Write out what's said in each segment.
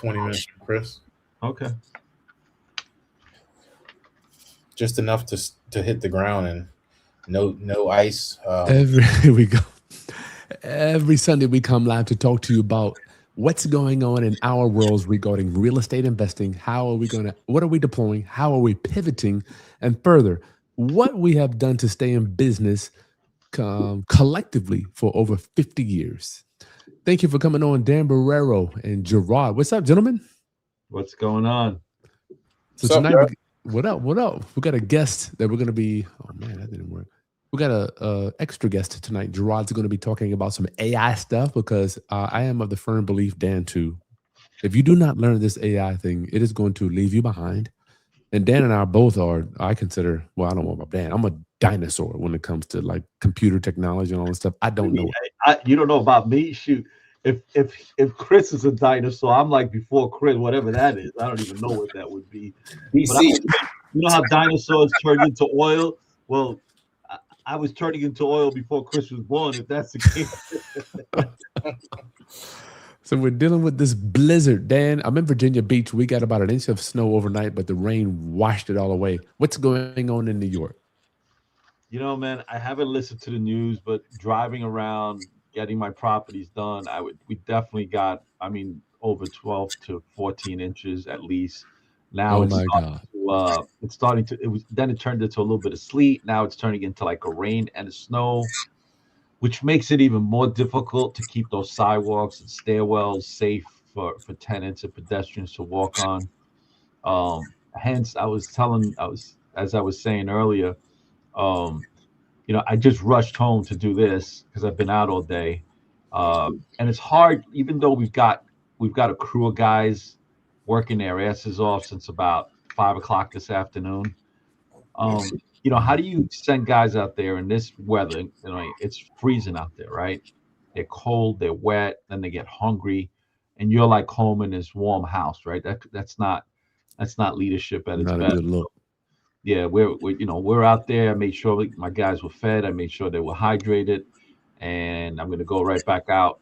20 minutes from Chris. Okay. Just enough to hit the ground and no ice. Every here we go. Every Sunday we come live to talk to you about what's going on in our worlds regarding real estate investing. What are we deploying? How are we pivoting? And further, what we have done to stay in business collectively for over 50 years. Thank you for coming on, Dan Borrero and Gerard. What's up, gentlemen? What's going on? So What's up, tonight, Jared? what up? What up? We got a guest that we're going to be. Oh man, that didn't work. We got a extra guest tonight. Gerard's going to be talking about some AI stuff because I am of the firm belief, Dan, too. If you do not learn this AI thing, it is going to leave you behind. And Dan and I both are. I consider. Well, I don't know about Dan. I'm a dinosaur when it comes to like computer technology and all this stuff. I don't know. You don't know about me. Shoot, if Chris is a dinosaur, I'm like before Chris, whatever that is. I don't even know what that would be. But BC. you know how dinosaurs turned into oil? Well, I was turning into oil before Chris was born. If that's the case. So we're dealing with this blizzard, Dan. I'm in Virginia Beach. We got about an inch of snow overnight, but the rain washed it all away. What's going on in New York? You know, man, I haven't listened to the news, but driving around, getting my properties done, we definitely got, I mean, over 12 to 14 inches at least. Now Oh my God. it's starting to, then it turned into a little bit of sleet. Now it's turning into like a rain and a snow, which makes it even more difficult to keep those sidewalks and stairwells safe for tenants and pedestrians to walk on. Hence, as I was saying earlier, um, I just rushed home to do this because I've been out all day, and it's hard. Even though we've got a crew of guys working their asses off since about 5 o'clock this afternoon. Um, how do you send guys out there in this weather? It's freezing out there, right? They're cold, they're wet, then they get hungry, and you're like home in this warm house, right? That's not leadership at its Not a best. good look. Yeah, we're out there. I made sure my guys were fed. I made sure they were hydrated, and I'm gonna go right back out.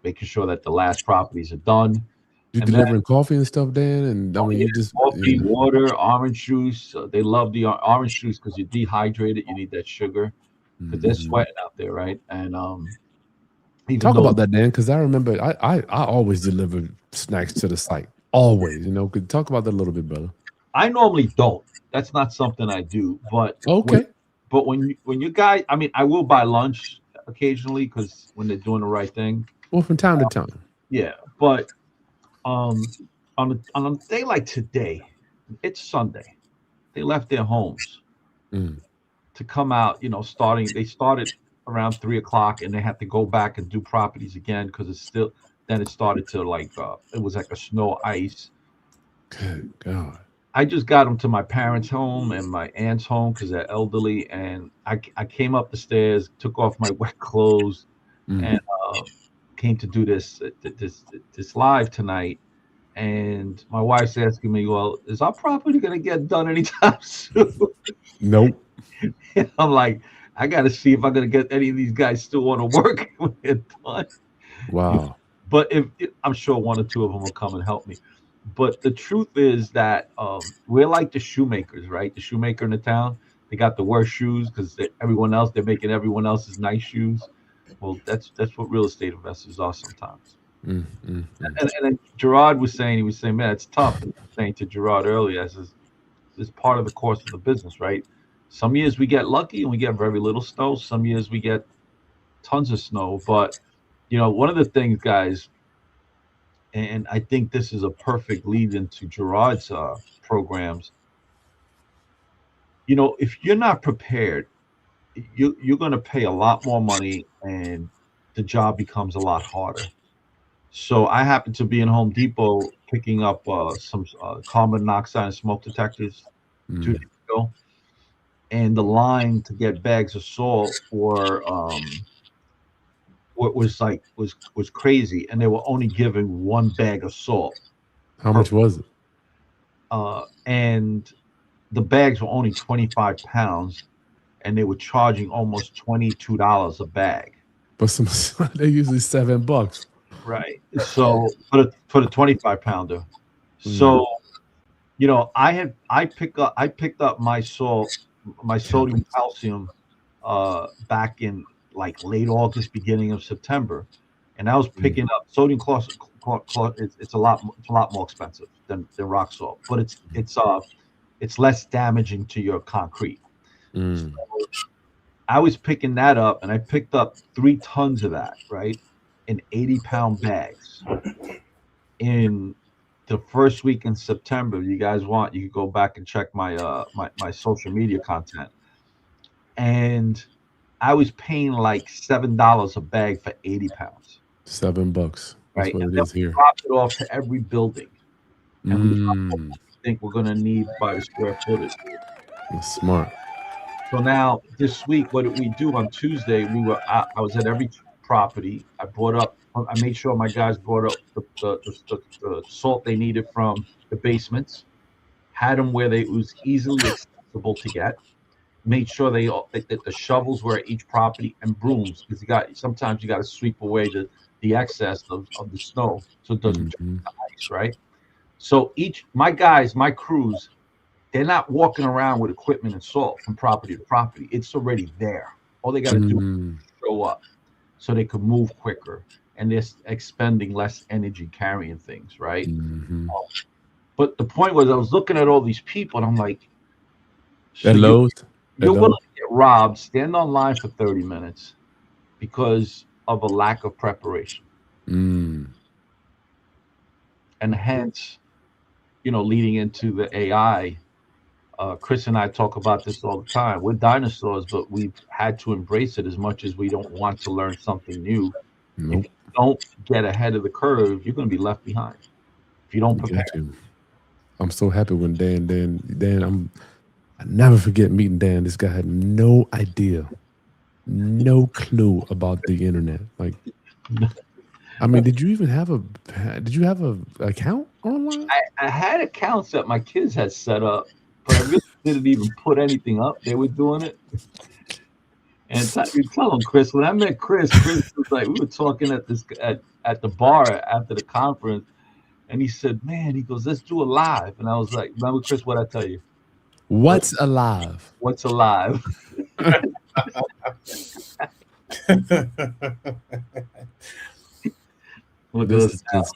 Making sure that the last properties are done, You and then delivering coffee and stuff, Dan? And I oh mean, yeah, you just coffee, yeah. water, orange juice. They love the orange juice because you're dehydrated. You need that sugar because they're Mhm. sweating out there, right? And even Talk though about that, Dan, because I remember I always deliver snacks to the site. Always, could talk about that a little bit, brother. I normally don't. That's not something I do. But when Okay. when you guys, I mean, I will buy lunch occasionally because when they're doing the right thing. Well, from time to time. Yeah, but um, on a day like today, it's Sunday. They left their homes Mm. to come out. They started around 3 o'clock, and they had to go back and do properties again because it's still. Then it started to it was like a snow ice. Good God. I just got them to my parents' home and my aunt's home because they're elderly, and I came up the stairs, took off my wet clothes, Mm. and came to do this live tonight. And my wife's asking me, "Well, is our property gonna get done anytime soon?" Nope. And I'm like, "I got to see if I'm gonna get any of these guys still want to work when they're done." Wow. But I'm sure one or two of them will come and help me. But the truth is that we're like the shoemakers, right? The shoemaker in the town, they got the worst shoes because they're making everyone else's nice shoes. Well, that's what real estate investors are sometimes. Mm, mm, mm. And then Gerard he was saying, man, it's tough. And I was saying to Gerard earlier, I says, it's part of the course of the business, right? Some years we get lucky and we get very little snow. Some years we get tons of snow. But one of the things, guys, and I think this is a perfect lead into Gerard's programs. If you're not prepared, you're going to pay a lot more money, and the job becomes a lot harder. So I happened to be in Home Depot picking up some carbon monoxide and smoke detectors 2 days Mm. ago, and the line to get bags of salt were what was crazy, and they were only giving one bag of salt How per much was it? and the bags were only 25 pounds, and they were charging almost $22 a bag. But some they're usually $7. right? So for the 25 pounder. So I picked up my sodium calcium back in like late August, beginning of September, and I was picking up sodium chloride. It's a lot more expensive than rock salt, but it's less damaging to your concrete. So I was picking that up, and I picked up 3 tons of that, right, in 80-pound bags. In the first week in September, you guys want, you can go back and check my social media content. And I was paying like $7 a bag for 80 pounds. $7. That's Right. what And it then is we here. dropped it off to every building. And we dropped what we think we're gonna need by the square footage. That's smart. So now this week, what did we do on Tuesday? I was at every property. I made sure my guys brought up the salt they needed from the basements, had them where it was easily accessible to get. Made sure that the shovels were at each property and brooms, because sometimes you got to sweep away the excess of the snow so it doesn't turn into ice, right? So my crews, they're not walking around with equipment and salt from property to property. It's already there. All they got to do is show up so they can move quicker, and they're expending less energy carrying things, right? But the point was, I was looking at all these people, and I'm like, so you're willing to get robbed, stand online for 30 minutes because of a lack of preparation. And hence, leading into the AI, Chris and I talk about this all the time. We're dinosaurs, but we've had to embrace it as much as we don't want to learn something new. If you don't get ahead of the curve, you're going to be left behind if you don't prepare. I'm so happy when Dan, I never forget meeting Dan. This guy had no idea, no clue about the internet. Like, I mean, did you have a account online? I had accounts that my kids had set up, but I really didn't even put anything up. They were doing it. And you tell them, Chris, when I met Chris was like, we were talking at the bar after the conference, and he said, man, he goes, let's do a live. And I was like, remember, Chris, what I tell you? What's alive? What's alive? This is good stuff.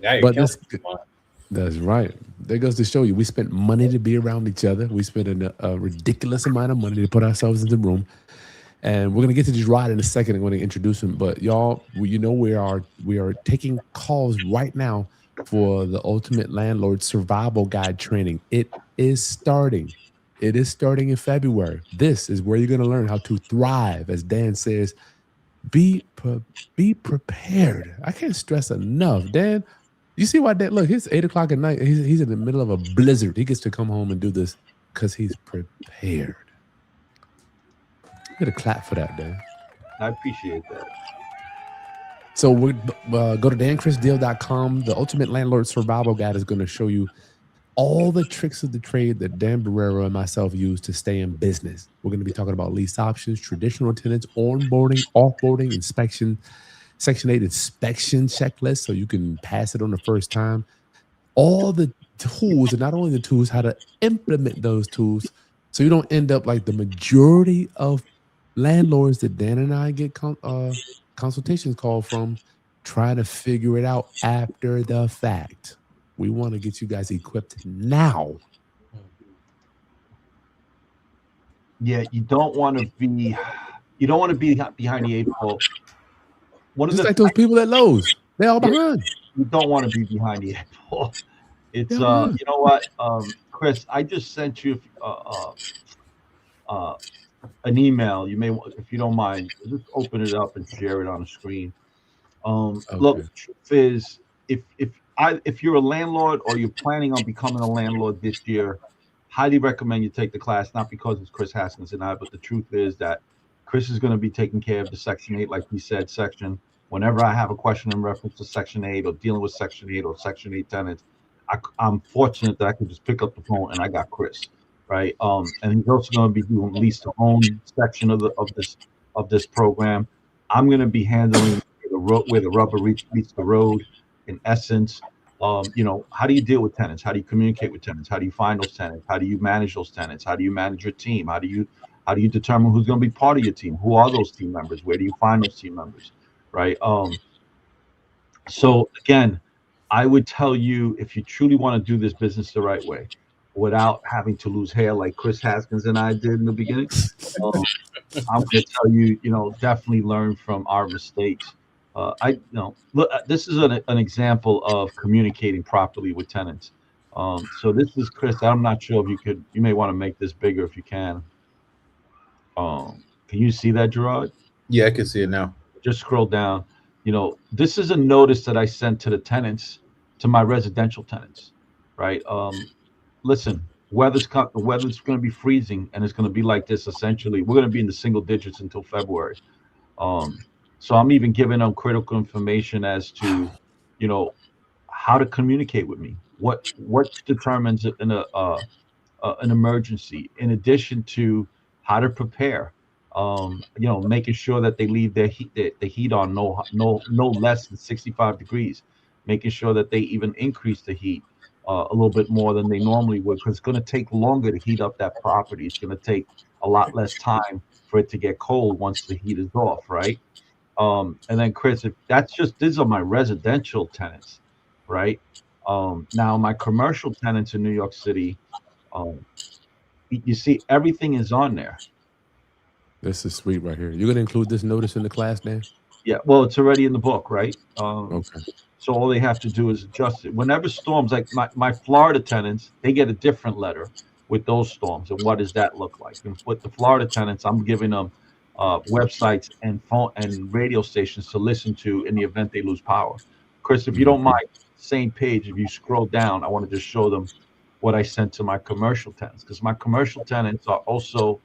But that's right. That goes to show you, we spent money to be around each other. We spent a ridiculous amount of money to put ourselves in the room. And we're gonna get to this ride in a second. I'm going to introduce him. But y'all, we are taking calls right now for the Ultimate Landlord Survival Guide training. It is starting. It is starting in February. This is where you're going to learn how to thrive. As Dan says, be prepared. I can't stress enough. Dan, you see why Dan, look, it's 8 o'clock at night. He's in the middle of a blizzard. He gets to come home and do this because he's prepared. Get a clap for that, Dan. I appreciate that. So we go to danchrisdeal.com. The Ultimate Landlord Survival Guide is going to show you all the tricks of the trade that Dan Borrero and myself use to stay in business. We're going to be talking about lease options, traditional tenants, onboarding, offboarding, inspection, Section 8 inspection checklist, so you can pass it on the first time. All the tools, and not only the tools, how to implement those tools, so you don't end up like the majority of landlords that Dan and I get consultations call from, try to figure it out after the fact. We want to get you guys equipped now. Yeah, you don't want to be behind the 8 ball. Just like those people at Lowe's, they're all behind. You don't want to be behind the 8 ball. It's you know what, Chris, I just sent you an email. You may, if you don't mind, just open it up and share it on the screen. Okay. Look, the truth is, if you're a landlord or you're planning on becoming a landlord this year, highly recommend you take the class, not because it's Kris Haskins and I, but the truth is that Chris is going to be taking care of the Section 8, like he said, section. Whenever I have a question in reference to Section 8 or dealing with Section 8 or Section 8 tenants, I'm fortunate that I can just pick up the phone and I got Chris, right? And he's also going to be doing lease to own section of this program. I'm going to be handling the road where the rubber meets the road. In essence, how do you deal with tenants? How do you communicate with tenants? How do you find those tenants? How do you manage those tenants? How do you manage your team? How do you determine who's going to be part of your team? Who are those team members? Where do you find those team members? Right. So again, I would tell you, if you truly want to do this business the right way, without having to lose hair like Chris Haskins and I did in the beginning, um, I'm going to tell you, definitely learn from our mistakes. Look, this is an example of communicating properly with tenants. So this is Chris. I'm not sure if you may want to make this bigger if you can. Can you see that, Gerard? Yeah, I can see it now. Just scroll down. This is a notice that I sent to the tenants, to my residential tenants, right? Listen, the weather's going to be freezing, and it's going to be like this. Essentially, we're going to be in the single digits until February. So I'm even giving them critical information as to, how to communicate with me. What determines an emergency, in addition to how to prepare. Making sure that they leave the heat on no less than 65 degrees, making sure that they even increase the heat a little bit more than they normally would, because it's going to take longer to heat up that property. It's going to take a lot less time for it to get cold once the heat is off, right? And then Chris, these are my residential tenants, right? Now my commercial tenants in New York City, you see everything is on there. This is sweet right here. You're going to include this notice in the class, Dan? Yeah, well, it's already in the book, right? Okay. So all they have to do is adjust it. Whenever storms, like my Florida tenants, they get a different letter with those storms. And what does that look like? And with the Florida tenants, I'm giving them websites and phone and radio stations to listen to in the event they lose power. Chris, if you don't mind, same page, if you scroll down, I want to just show them what I sent to my commercial tenants, because my commercial tenants are also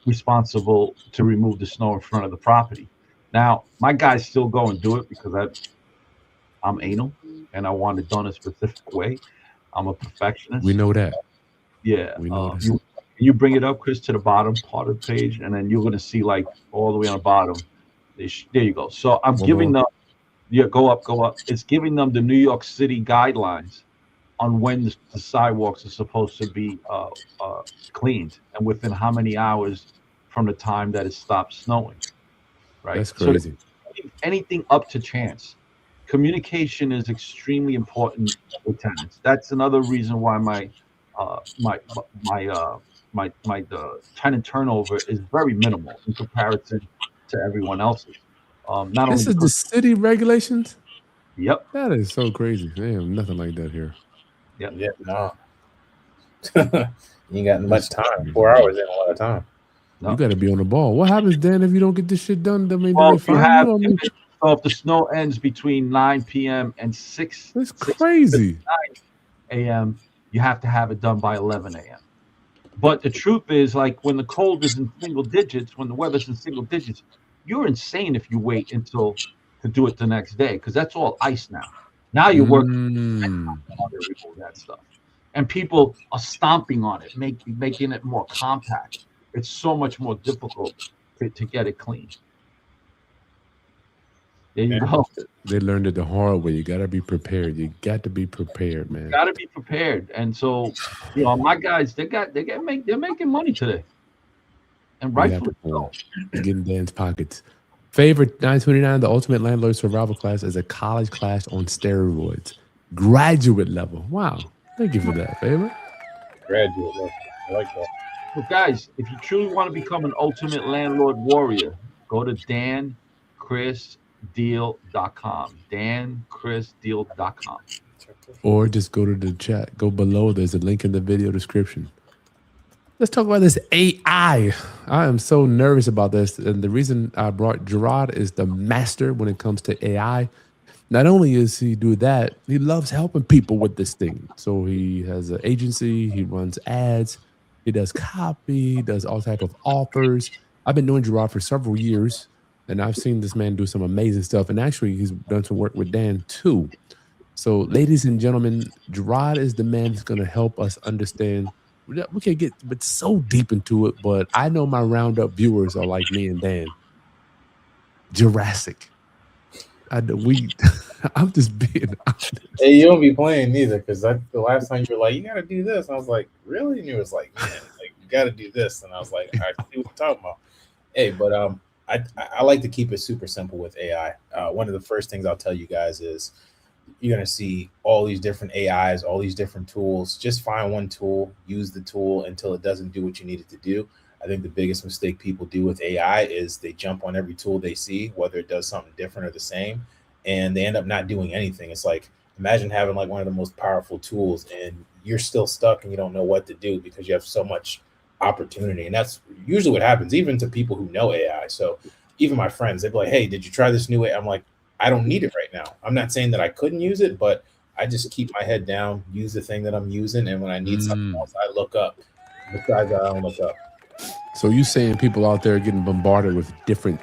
responsible to remove the snow in front of the property. Now, my guys still go and do it because I'm anal and I want it done a specific way. I'm a perfectionist. We know that. Yeah. We know you bring it up, Chris, to the bottom part of the page, and then you're going to see like all the way on the bottom. There you go. So I'm giving them, go up. It's giving them the New York City guidelines on when the sidewalks are supposed to be cleaned and within how many hours from the time that it stops snowing. Right. That's crazy. So anything up to chance. Communication is extremely important with tenants. That's another reason why my tenant turnover is very minimal in comparison to everyone else's. This is the city regulations? Yep. That is so crazy. Damn, nothing like that here. Yep. Yeah, no. You ain't got much time. 4 hours ain't a lot of time. No. You got to be on the ball. What happens, Dan, if you don't get this shit done? So if the snow ends between 9 p.m. and 6 crazy. 9 a.m., you have to have it done by 11 a.m. But the truth is, like, when the cold is in single digits, when the weather's in single digits, you're insane if you wait to do it the next day, because that's all ice now. Now you're working to remove that stuff. And people are stomping on it, making it more compact. It's so much more difficult to get it clean. There you go. They learned it the hard way. You got to be prepared. You got to be prepared, man. You got to be prepared. And so, my guys, they're making money today, and rightfully so. Getting Dan's pockets. Favorite 929, the Ultimate Landlord Survival class, is a college class on steroids. Graduate level. Wow. Thank you for that, favorite. Graduate level. I like that. So, guys, if you truly want to become an ultimate landlord warrior, go to dankrisdeal.com. dankrisdeal.com. Or just go to the chat. Go below. There's a link in the video description. Let's talk about this AI. I am so nervous about this. And the reason I brought Gerard is the master when it comes to AI. Not only is he do that, he loves helping people with this thing. So he has an agency. He runs ads. He does copy. He does all type of offers. I've been knowing Gerard for several years, and I've seen this man do some amazing stuff. And actually, he's done some work with Dan too. So, ladies and gentlemen, Gerard is the man that's going to help us understand. We can't get so deep into it, but I know my roundup viewers are like me and Dan. Jurassic. I'm just being honest. Hey, you don't be playing neither, because the last time you were like, you got to do this. And I was like, really? And you was like, man, like you got to do this. And I was like, I see what you're talking about. Hey, but I like to keep it super simple with AI. One of the first things I'll tell you guys is you're gonna see all these different AIs, all these different tools. Just find one tool, use the tool until it doesn't do what you need it to do. I think the biggest mistake people do with AI is they jump on every tool they see, whether it does something different or the same, and they end up not doing anything. It's like imagine having like one of the most powerful tools and you're still stuck and you don't know what to do because you have so much opportunity. And that's usually what happens, even to people who know AI. So even my friends, they'd be like, hey, did you try this new AI? I'm like, I don't need it right now. I'm not saying that I couldn't use it, but I just keep my head down, use the thing that I'm using, and when I need something else, I look up. Besides that, I don't look up. So you saying people out there getting bombarded with different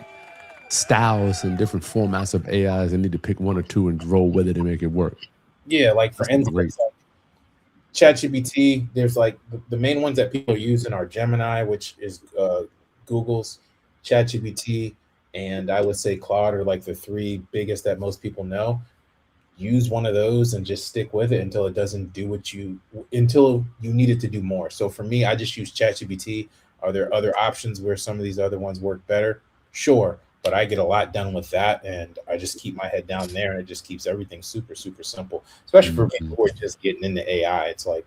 styles and different formats of AIs and need to pick one or two and roll with it and make it work? Yeah, like for That's instance, great. like ChatGPT, there's like the main ones that people are using are Gemini, which is Google's, ChatGPT, and I would say Claude are like the three biggest that most people know. Use one of those and just stick with it until it doesn't do what you until you need it to do more. So for me, I just use ChatGPT. Are there other options where some of these other ones work better? Sure, but I get a lot done with that, and I just keep my head down there, and it just keeps everything super super simple. Especially for Mhm. people who are just getting into AI, it's like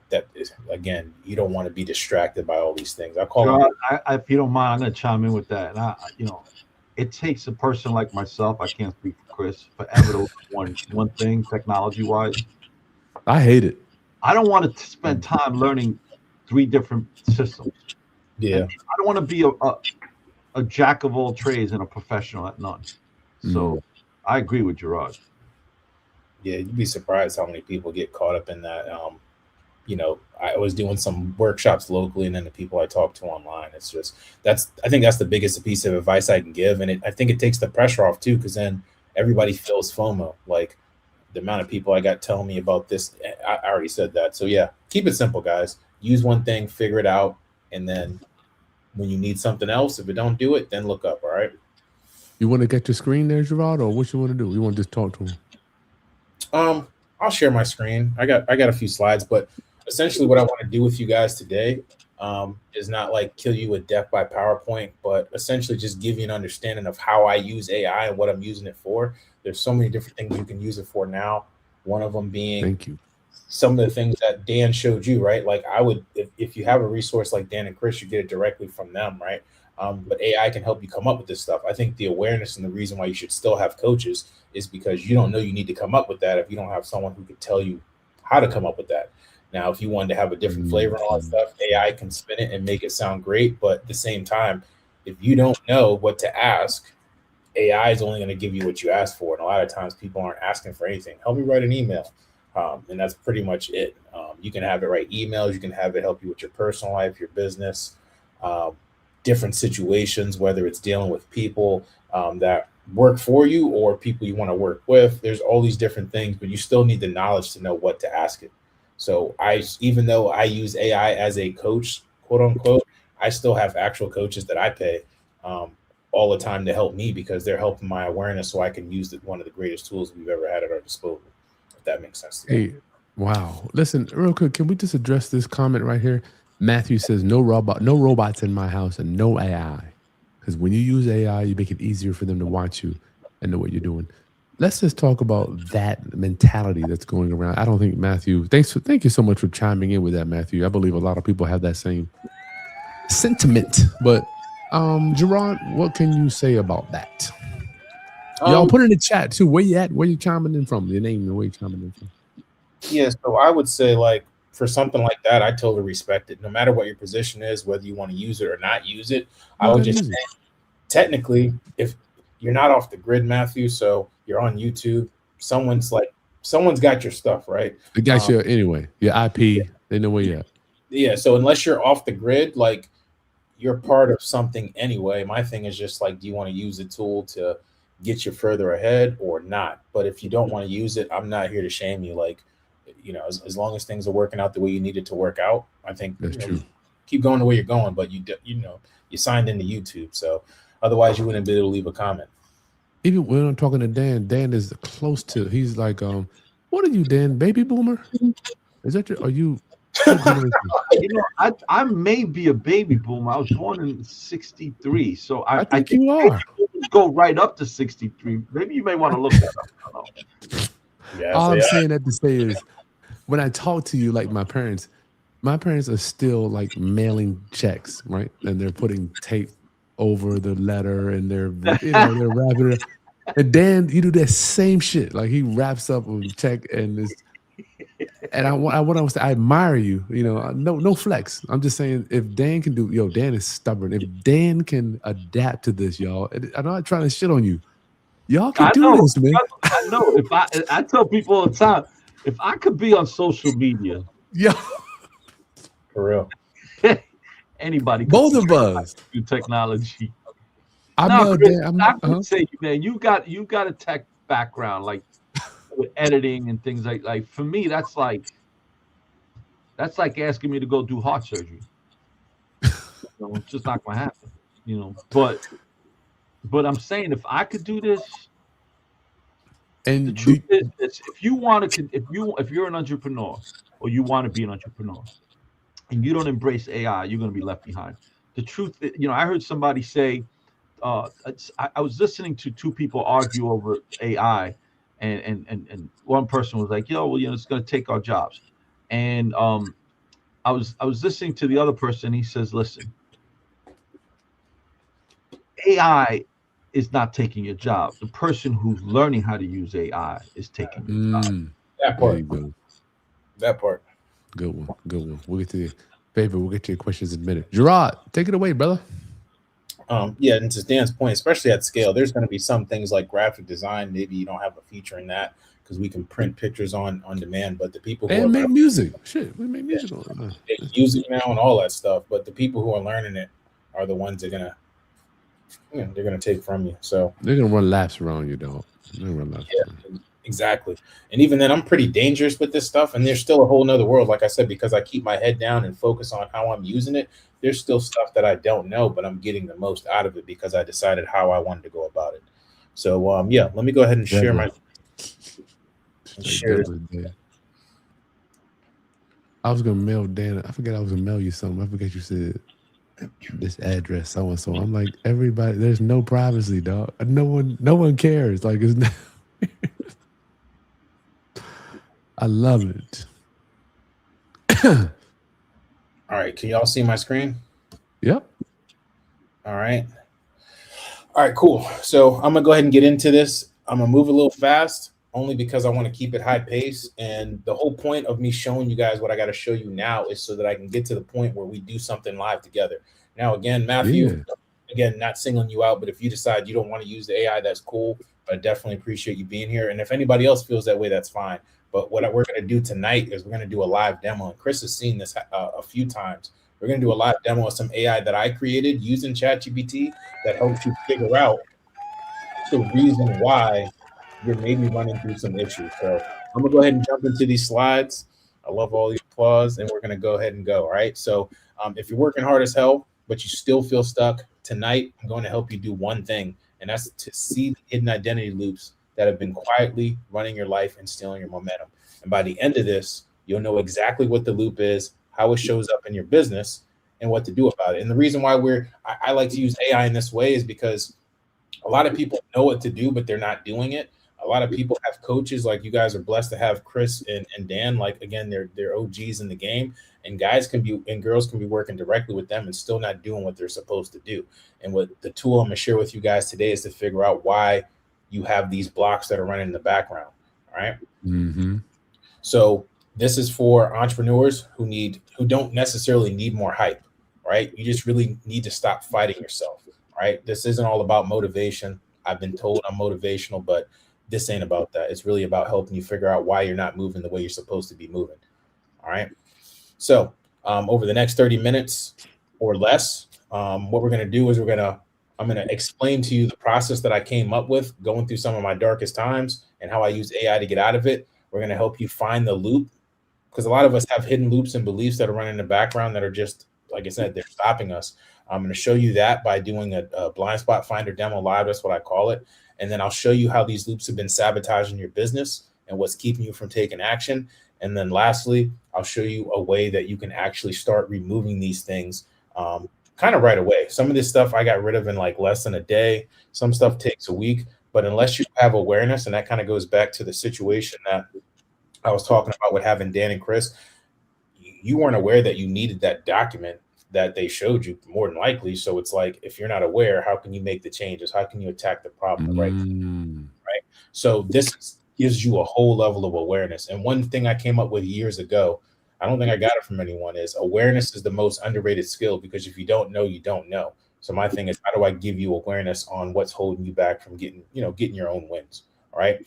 that is again, you don't want to be distracted by all these things. I call them. Gerard, if you don't mind, I'm going to chime in with that. And it takes a person like myself. I can't speak for Chris forever to learn one thing technology wise. I hate it. I don't want to spend time learning 3 different systems. Yeah. And I don't want to be a jack of all trades and a professional at none. So I agree with Gerard. Yeah, you'd be surprised how many people get caught up in that. I was doing some workshops locally, and then the people I talk to online. It's just I think that's the biggest piece of advice I can give, and I think it takes the pressure off too, because then everybody feels FOMO. Like the amount of people I got telling me about this, I already said that. So yeah, keep it simple, guys. Use one thing, figure it out, and then when you need something else, if it don't do it, then look up. All right. You want to get your screen there, Gerard, or what you want to do? You want to just talk to him? I'll share my screen. I got a few slides, but essentially what I want to do with you guys today is not like kill you with death by PowerPoint, but essentially just give you an understanding of how I use AI and what I'm using it for. There's so many different things you can use it for now. One of them being Thank you. some of the things that Dan showed you, right? Like I would, if you have a resource like Dan and Chris, you get it directly from them, right? But AI can help you come up with this stuff. I think the awareness and the reason why you should still have coaches is because you don't know you need to come up with that if you don't have someone who could tell you how to come up with that. Now, if you wanted to have a different flavor and all that stuff, AI can spin it and make it sound great. But at the same time, if you don't know what to ask, AI is only going to give you what you ask for. And a lot of times people aren't asking for anything. Help me write an email. And that's pretty much it. You can have it write emails. You can have it help you with your personal life, your business, different situations, whether it's dealing with people that work for you or people you want to work with. There's all these different things, but you still need the knowledge to know what to ask it. So even though I use AI as a coach, quote unquote, I still have actual coaches that I pay all the time to help me because they're helping my awareness so I can use one of the greatest tools we've ever had at our disposal. If that makes sense to you. Hey, wow. Listen, real quick, can we just address this comment right here? Matthew says no robots in my house and no AI. Because when you use AI, you make it easier for them to watch you and know what you're doing. Let's just talk about that mentality that's going around. I don't think Matthew, thank you so much for chiming in with that, Matthew. I believe a lot of people have that same sentiment. But Gerard, what can you say about that? Y'all put it in the chat too. Where you at? Where you chiming in from? Your name and where you chiming in from? Yeah, so I would say like for something like that, I totally respect it. No matter what your position is, whether you want to use it or not use it, I would just say technically, if you're not off the grid, Matthew, so you're on YouTube, someone's got your stuff, right? They got your anyway, your IP, yeah. They know where you're at. Yeah, so unless you're off the grid, like you're part of something anyway. My thing is just like, do you want to use the tool to get you further ahead or not? But if you don't want to use it, I'm not here to shame you. Like, as long as things are working out the way you need it to work out, I think that's true. Keep going the way you're going, but you signed into YouTube, so otherwise you wouldn't be able to leave a comment. Even when I'm talking to Dan, Dan is close to. He's like, what are you, Dan? Baby boomer? Is that your? Are you? What generation? I may be a baby boomer. I was born in '63, so I I think think you baby are. boomers go right up to '63. Maybe you may want to look that up. I don't know. Yeah, All so I'm yeah. saying that to say is, when I talk to you, like my parents are still like mailing checks, right? And they're putting tape over the letter, and they're wrapping it. And Dan, you do that same shit. Like he wraps up a check and is. And what I was, I admire you. No flex. I'm just saying, if Dan can do, Dan is stubborn. If Dan can adapt to this, y'all, and I'm not trying to shit on you. Y'all can I do know, this, man. I know. If I tell people all the time, if I could be on social media, Yeah, For real. anybody could both of us. do technology. I No, mailed Chris, Dan. I would say, man, you got a tech background, like with editing and things like. For me, that's like asking me to go do heart surgery. It's just not gonna happen. But I'm saying, if I could do this, the And truth is this: if you want to, if you're an entrepreneur or you want to be an entrepreneur, and you don't embrace AI, you're going to be left behind. The truth, I heard somebody say, I was listening to two people argue over AI, and one person was like, "Yo, well, it's going to take our jobs," and I was listening to the other person. He says, "Listen, AI is not taking your job. The person who's learning how to use AI is taking your job." That there part. you go. That part. Good one. Good one. We'll get to your favorite. We'll get to your questions in a minute. Gerard, take it away, brother. Yeah, and to Dan's point, especially at scale, there's going to be some things like graphic design. Maybe you don't have a feature in that because we can print pictures on demand. But the people who are And make learning, music. Shit, we make yeah, music on. music now and all that stuff, but the people who are learning it are the ones they're gonna take from you. So They're gonna run laps around you, dog. They're gonna run laps around you. yeah, exactly. And even then, I'm pretty dangerous with this stuff, and there's still a whole nother world. Like I said, because I keep my head down and focus on how I'm using it. There's still stuff that I don't know, but I'm getting the most out of it because I decided how I wanted to go about it. So yeah, let me go ahead and share Devil. my Straight share this. devil, Dan. I was gonna mail Dan. I forget I was gonna mail you something. I forget you said this address, so and so. I'm like, everybody, there's no privacy, dog. No one cares. Like it's not, I love it. All right, can y'all see my screen? Yep. All right. All right, cool. So I'm gonna go ahead and get into this. I'm gonna move a little fast, only because I want to keep it high pace. And the whole point of me showing you guys what I got to show you now is so that I can get to the point where we do something live together. Now, again, Matthew, Yeah. again, not singling you out, but if you decide you don't want to use the AI, that's cool. But I definitely appreciate you being here. And if anybody else feels that way, that's fine. But what we're going to do tonight is we're going to do a live demo. And Chris has seen this a few times. We're going to do a live demo of some AI that I created using ChatGPT that helps you figure out the reason why you're maybe running through some issues. So I'm gonna go ahead and jump into these slides. I love all the applause, and we're gonna go ahead and go. All right. So if you're working hard as hell, but you still feel stuck tonight, I'm going to help you do one thing, and that's to see the hidden identity loops that have been quietly running your life and stealing your momentum. And by the end of this, you'll know exactly what the loop is, how it shows up in your business, and what to do about it. And the reason why I like to use AI in this way is because a lot of people know what to do, but they're not doing it. A lot of people have coaches, like you guys are blessed to have Chris and Dan. Like again, they're OGs in the game, and guys can be and girls can be working directly with them and still not doing what they're supposed to do. And what the tool I'm gonna share with you guys today is to figure out why you have these blocks that are running in the background. All right. Mm-hmm. So this is for entrepreneurs who don't necessarily need more hype, right? You just really need to stop fighting yourself, right? This isn't all about motivation. I've been told I'm motivational, but this ain't about that. It's really about helping you figure out why you're not moving the way you're supposed to be moving. All right. So over the next 30 minutes or less, what we're going to do is I'm going to explain to you the process that I came up with going through some of my darkest times and how I use AI to get out of it. We're going to help you find the loop, because a lot of us have hidden loops and beliefs that are running in the background that are just, like I said, they're stopping us. I'm going to show you that by doing a blind spot finder demo live. That's what I call it. And then I'll show you how these loops have been sabotaging your business and what's keeping you from taking action. And then lastly, I'll show you a way that you can actually start removing these things kind of right away. Some of this stuff I got rid of in like less than a day. Some stuff takes a week. But unless you have awareness, and that kind of goes back to the situation that I was talking about with having Dan and Kris, you weren't aware that you needed that document that they showed you, more than likely. So it's like, if you're not aware, how can you make the changes? How can you attack the problem right? So this gives you a whole level of awareness. And one thing I came up with years ago, I don't think I got it from anyone, is awareness is the most underrated skill, because if you don't know, you don't know. So my thing is, how do I give you awareness on what's holding you back from getting your own wins? All right.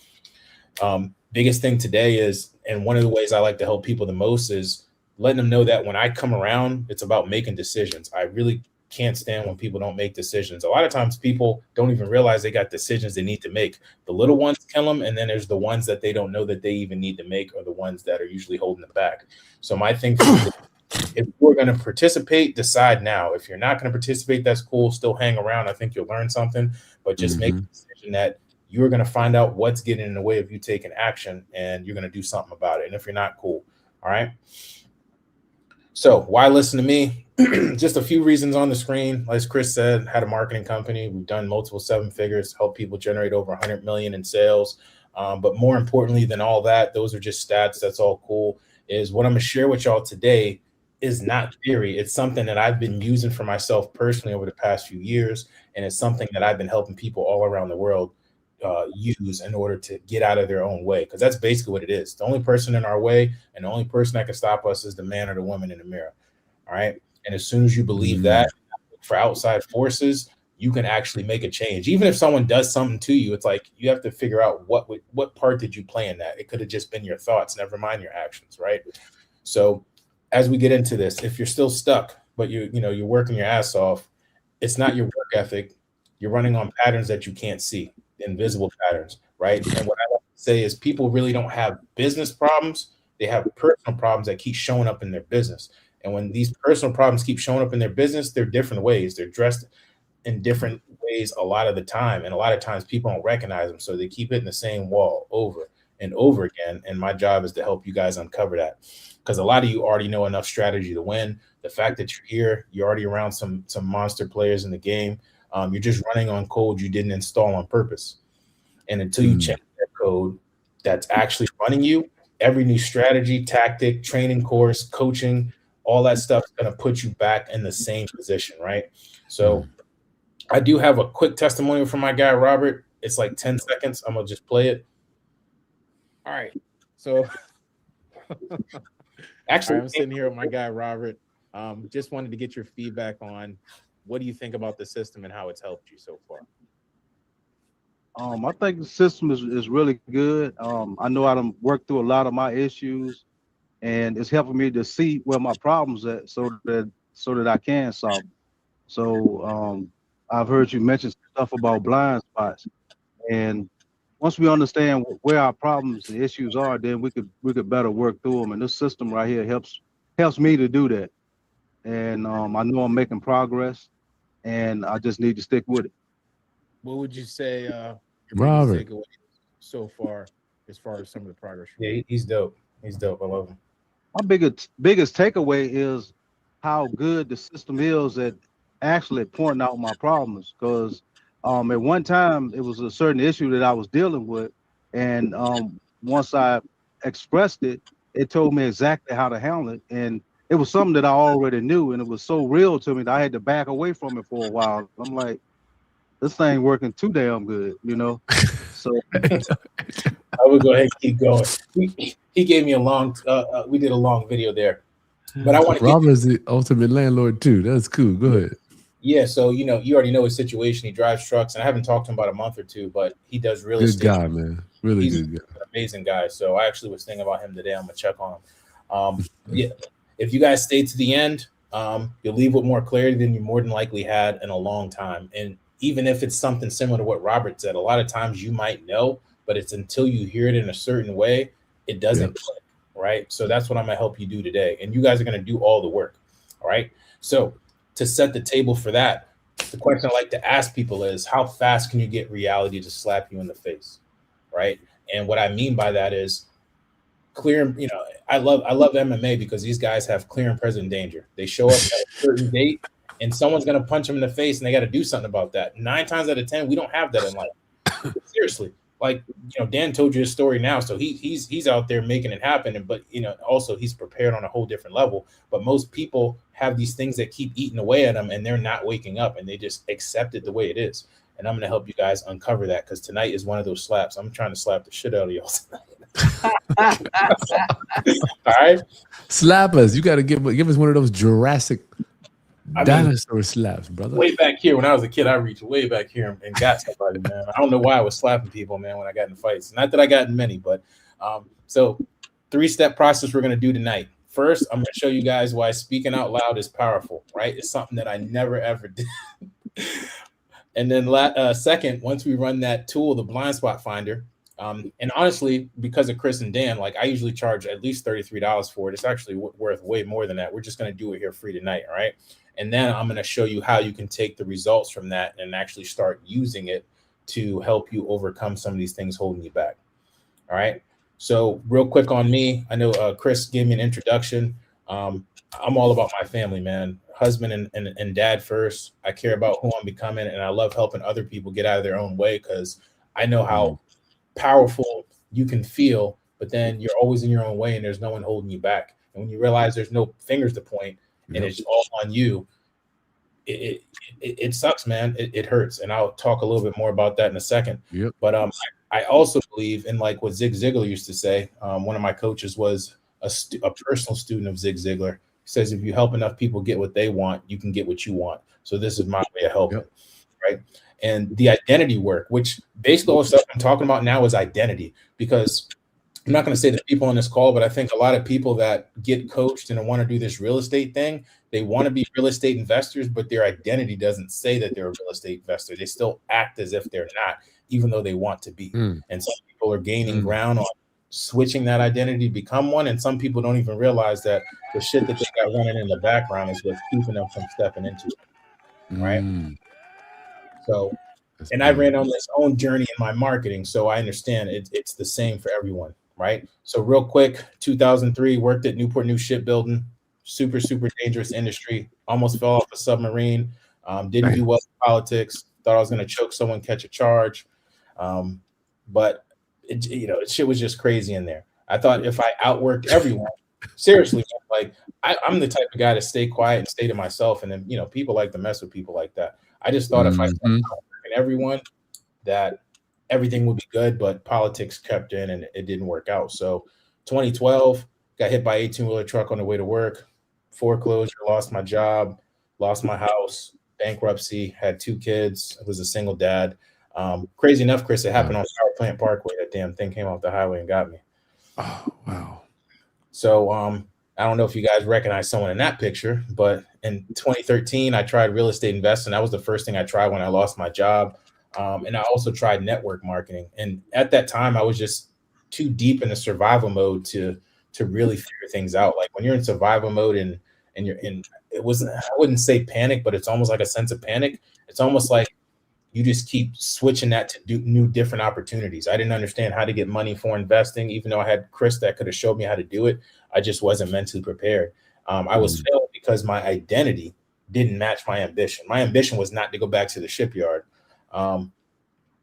Biggest thing today is, and one of the ways I like to help people the most is letting them know that when I come around, it's about making decisions. I really can't stand when people don't make decisions. A lot of times people don't even realize they got decisions they need to make. The little ones kill them, and then there's the ones that they don't know that they even need to make, or the ones that are usually holding them back. So my thing is, if we're going to participate, decide now. If you're not going to participate, that's cool. Still hang around. I think you'll learn something, but just make a decision that you're going to find out what's getting in the way of you taking action, and you're going to do something about it. And if you're not, cool. All right. So why listen to me? Just a few reasons on the screen. As Kris said, had a marketing company. We've done multiple 7 figures, helped people generate over 100 million in sales. But more importantly than all that, those are just stats. That's all cool. Is what I'm going to share with y'all today is not theory. It's something that I've been using for myself personally over the past few years. And it's something that I've been helping people all around the world use in order to get out of their own way. Because that's basically what it is. The only person in our way and the only person that can stop us is the man or the woman in the mirror. All right. And as soon as you believe that, for outside forces, you can actually make a change. Even if someone does something to you, it's like you have to figure out what part did you play in that. It could have just been your thoughts, never mind your actions, right? So as we get into this, if you're still stuck, but you're working your ass off, it's not your work ethic. You're running on patterns that you can't see, invisible patterns, right? And what I like to say is, people really don't have business problems. They have personal problems that keep showing up in their business. And when these personal problems keep showing up in their business, they're different ways. They're dressed in different ways a lot of the time. And a lot of times people don't recognize them. So they keep hitting the same wall over and over again. And my job is to help you guys uncover that, because a lot of you already know enough strategy to win. The fact that you're here, you're already around some monster players in the game. You're just running on code you didn't install on purpose. And until you check that code that's actually running you, every new strategy, tactic, training course, coaching, all that stuff is going to put you back in the same position, right? So I do have a quick testimonial from my guy, Robert. It's like 10 seconds. I'm going to just play it. All right. So actually, I'm sitting here with my guy, Robert. Just wanted to get your feedback on, what do you think about the system and how it's helped you so far? I think the system is really good. I know I done worked through a lot of my issues, and it's helping me to see where my problems at, so that I can solve them. So I've heard you mention stuff about blind spots, and once we understand where our problems and issues are, then we could better work through them. And this system right here helps me to do that. And I know I'm making progress, and I just need to stick with it. What would you say your Robert, biggest takeaway so far, as some of the progress? Yeah, he's dope. He's dope. I love him. My biggest takeaway is how good the system is at actually pointing out my problems. Because at one time it was a certain issue that I was dealing with, and once I expressed it, it told me exactly how to handle it, and it was something that I already knew, and it was so real to me that I had to back away from it for a while. I'm like, this thing working too damn good, So I will go ahead and keep going. He gave me a long. We did a long video there, but I want to. Robert is the ultimate landlord too. That's cool. Go ahead. Yeah, so you already know his situation. He drives trucks, and I haven't talked to him about a month or two, but he does real estate. Good guy, man. Really He's good guy. an amazing guy. So I actually was thinking about him today. I'm gonna check on him. Yeah, if you guys stay to the end, you'll leave with more clarity than you more than likely had in a long time. And even if it's something similar to what Robert said, a lot of times you might know, but it's until you hear it in a certain way, it doesn't click, right? So that's what I'm gonna help you do today. And you guys are gonna do all the work. All right. So to set the table for that, The question I like to ask people is, how fast can you get reality to slap you in the face, right? And what I mean by that is clear. I love MMA because these guys have clear and present danger. They show up at a certain date, and someone's gonna punch them in the face, and they got to do something about that. 9 times out of 10, we don't have that in life. Seriously, like Dan told you his story now, so he's out there making it happen, and but also he's prepared on a whole different level. But most people have these things that keep eating away at them, and they're not waking up, and they just accept it the way it is. And I'm going to help you guys uncover that, because tonight is one of those slaps. I'm trying to slap the shit out of y'all tonight. All right, Slap us. You got to give us one of those Jurassic dinosaur slaps, brother. Way back here, when I was a kid, I reached way back here and got somebody, man. I don't know why I was slapping people, man, when I got in fights. Not that I got in many, but so 3-step process we're going to do tonight. First, I'm going to show you guys why speaking out loud is powerful, right? It's something that I never, ever did. And then second, once we run that tool, the blind spot finder, and honestly, because of Chris and Dan, like I usually charge at least $33 for it. It's actually worth way more than that. We're just going to do it here free tonight, all right? And then I'm going to show you how you can take the results from that and actually start using it to help you overcome some of these things holding you back. All right. So real quick on me, I know Chris gave me an introduction. I'm all about my family, man. Husband and dad first. I care about who I'm becoming, and I love helping other people get out of their own way, because I know how powerful you can feel, but then you're always in your own way and there's no one holding you back. And when you realize there's no fingers to point and it's all on you, it sucks, man. It hurts. And I'll talk a little bit more about that in a second. But I also believe in, like what Zig Ziglar used to say. One of my coaches was a personal student of Zig Ziglar. He says, if you help enough people get what they want, you can get what you want. So this is my way of helping, right? And the identity work, which basically all the stuff I'm talking about now is identity, because I'm not going to say that people on this call, but I think a lot of people that get coached and want to do this real estate thing, they want to be real estate investors, but their identity doesn't say that they're a real estate investor. They still act as if they're not, even though they want to be. And some people are gaining ground on switching that identity to become one. And some people don't even realize that the shit that they got running in the background is what's keeping them from stepping into it. Right. So, and I ran on this own journey in my marketing, so I understand it's the same for everyone. Right. So real quick, 2003, worked at Newport News Shipbuilding, super, super dangerous industry, almost fell off a submarine, didn't do well in politics, thought I was going to choke someone, catch a charge. But shit was just crazy in there. I thought if I outworked everyone, seriously, like I'm the type of guy to stay quiet and stay to myself. And then, people like to mess with people like that. I just thought if I started outworking everyone, that everything would be good, but politics crept in and it didn't work out. So 2012, got hit by 18-wheeler truck on the way to work, foreclosure, lost my job, lost my house, bankruptcy, had 2 kids. I was a single dad. Crazy enough, Chris, it happened on Power Plant Parkway. That damn thing came off the highway and got me. Oh, wow. So I don't know if you guys recognize someone in that picture, but in 2013, I tried real estate investing. That was the first thing I tried when I lost my job. And I also tried network marketing. And at that time, I was just too deep in the survival mode to really figure things out. Like when you're in survival mode and you're in, I wouldn't say panic, but it's almost like a sense of panic. It's almost like you just keep switching that to do new different opportunities. I didn't understand how to get money for investing, even though I had Chris that could have showed me how to do it. I just wasn't mentally prepared. I was failed because my identity didn't match my ambition. My ambition was not to go back to the shipyard. I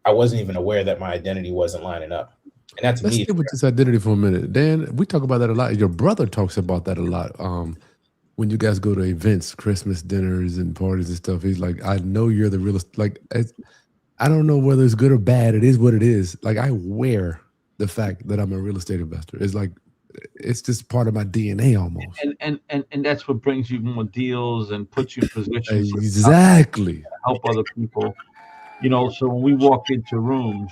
wasn't even aware that my identity wasn't lining up. And that's Let's me. stay with this identity for a minute. Dan, we talk about that a lot. Your brother talks about that a lot. When you guys go to events, Christmas dinners and parties and stuff, he's like, I know you're the realest. Like, I don't know whether it's good or bad. It is what it is. Like, I wear the fact that I'm a real estate investor. It's like, it's just part of my DNA almost. And that's what brings you more deals and puts you in positions exactly to help other people. So when we walk into rooms,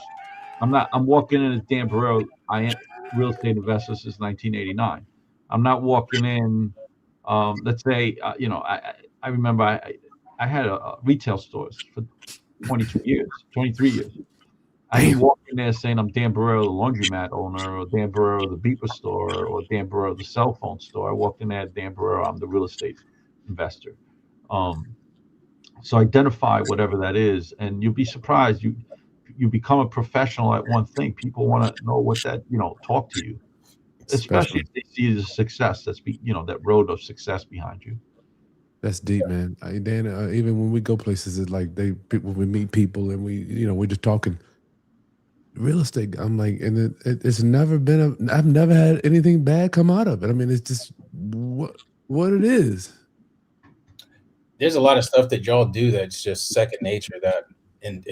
I'm walking in as Dan Borrero. I am real estate investor since 1989. I'm not walking in, let's say, I remember I had a retail stores for 23 years. I didn't walk in there saying I'm Dan Borrero, the laundromat owner, or Dan Borrero, the beeper store, or Dan Borrero, the cell phone store. I walked in there, Dan Borrero, I'm the real estate investor. So identify whatever that is, and you'll be surprised. You become a professional at one thing. People want to know what that, talk to you, especially if they see the success that road of success behind you. That's deep, man. Dan, even when we go places, it's like we meet people and we're just talking real estate. I'm like, and it's never been I've never had anything bad come out of it. I mean, it's just what it is. There's a lot of stuff that y'all do that's just second nature that, and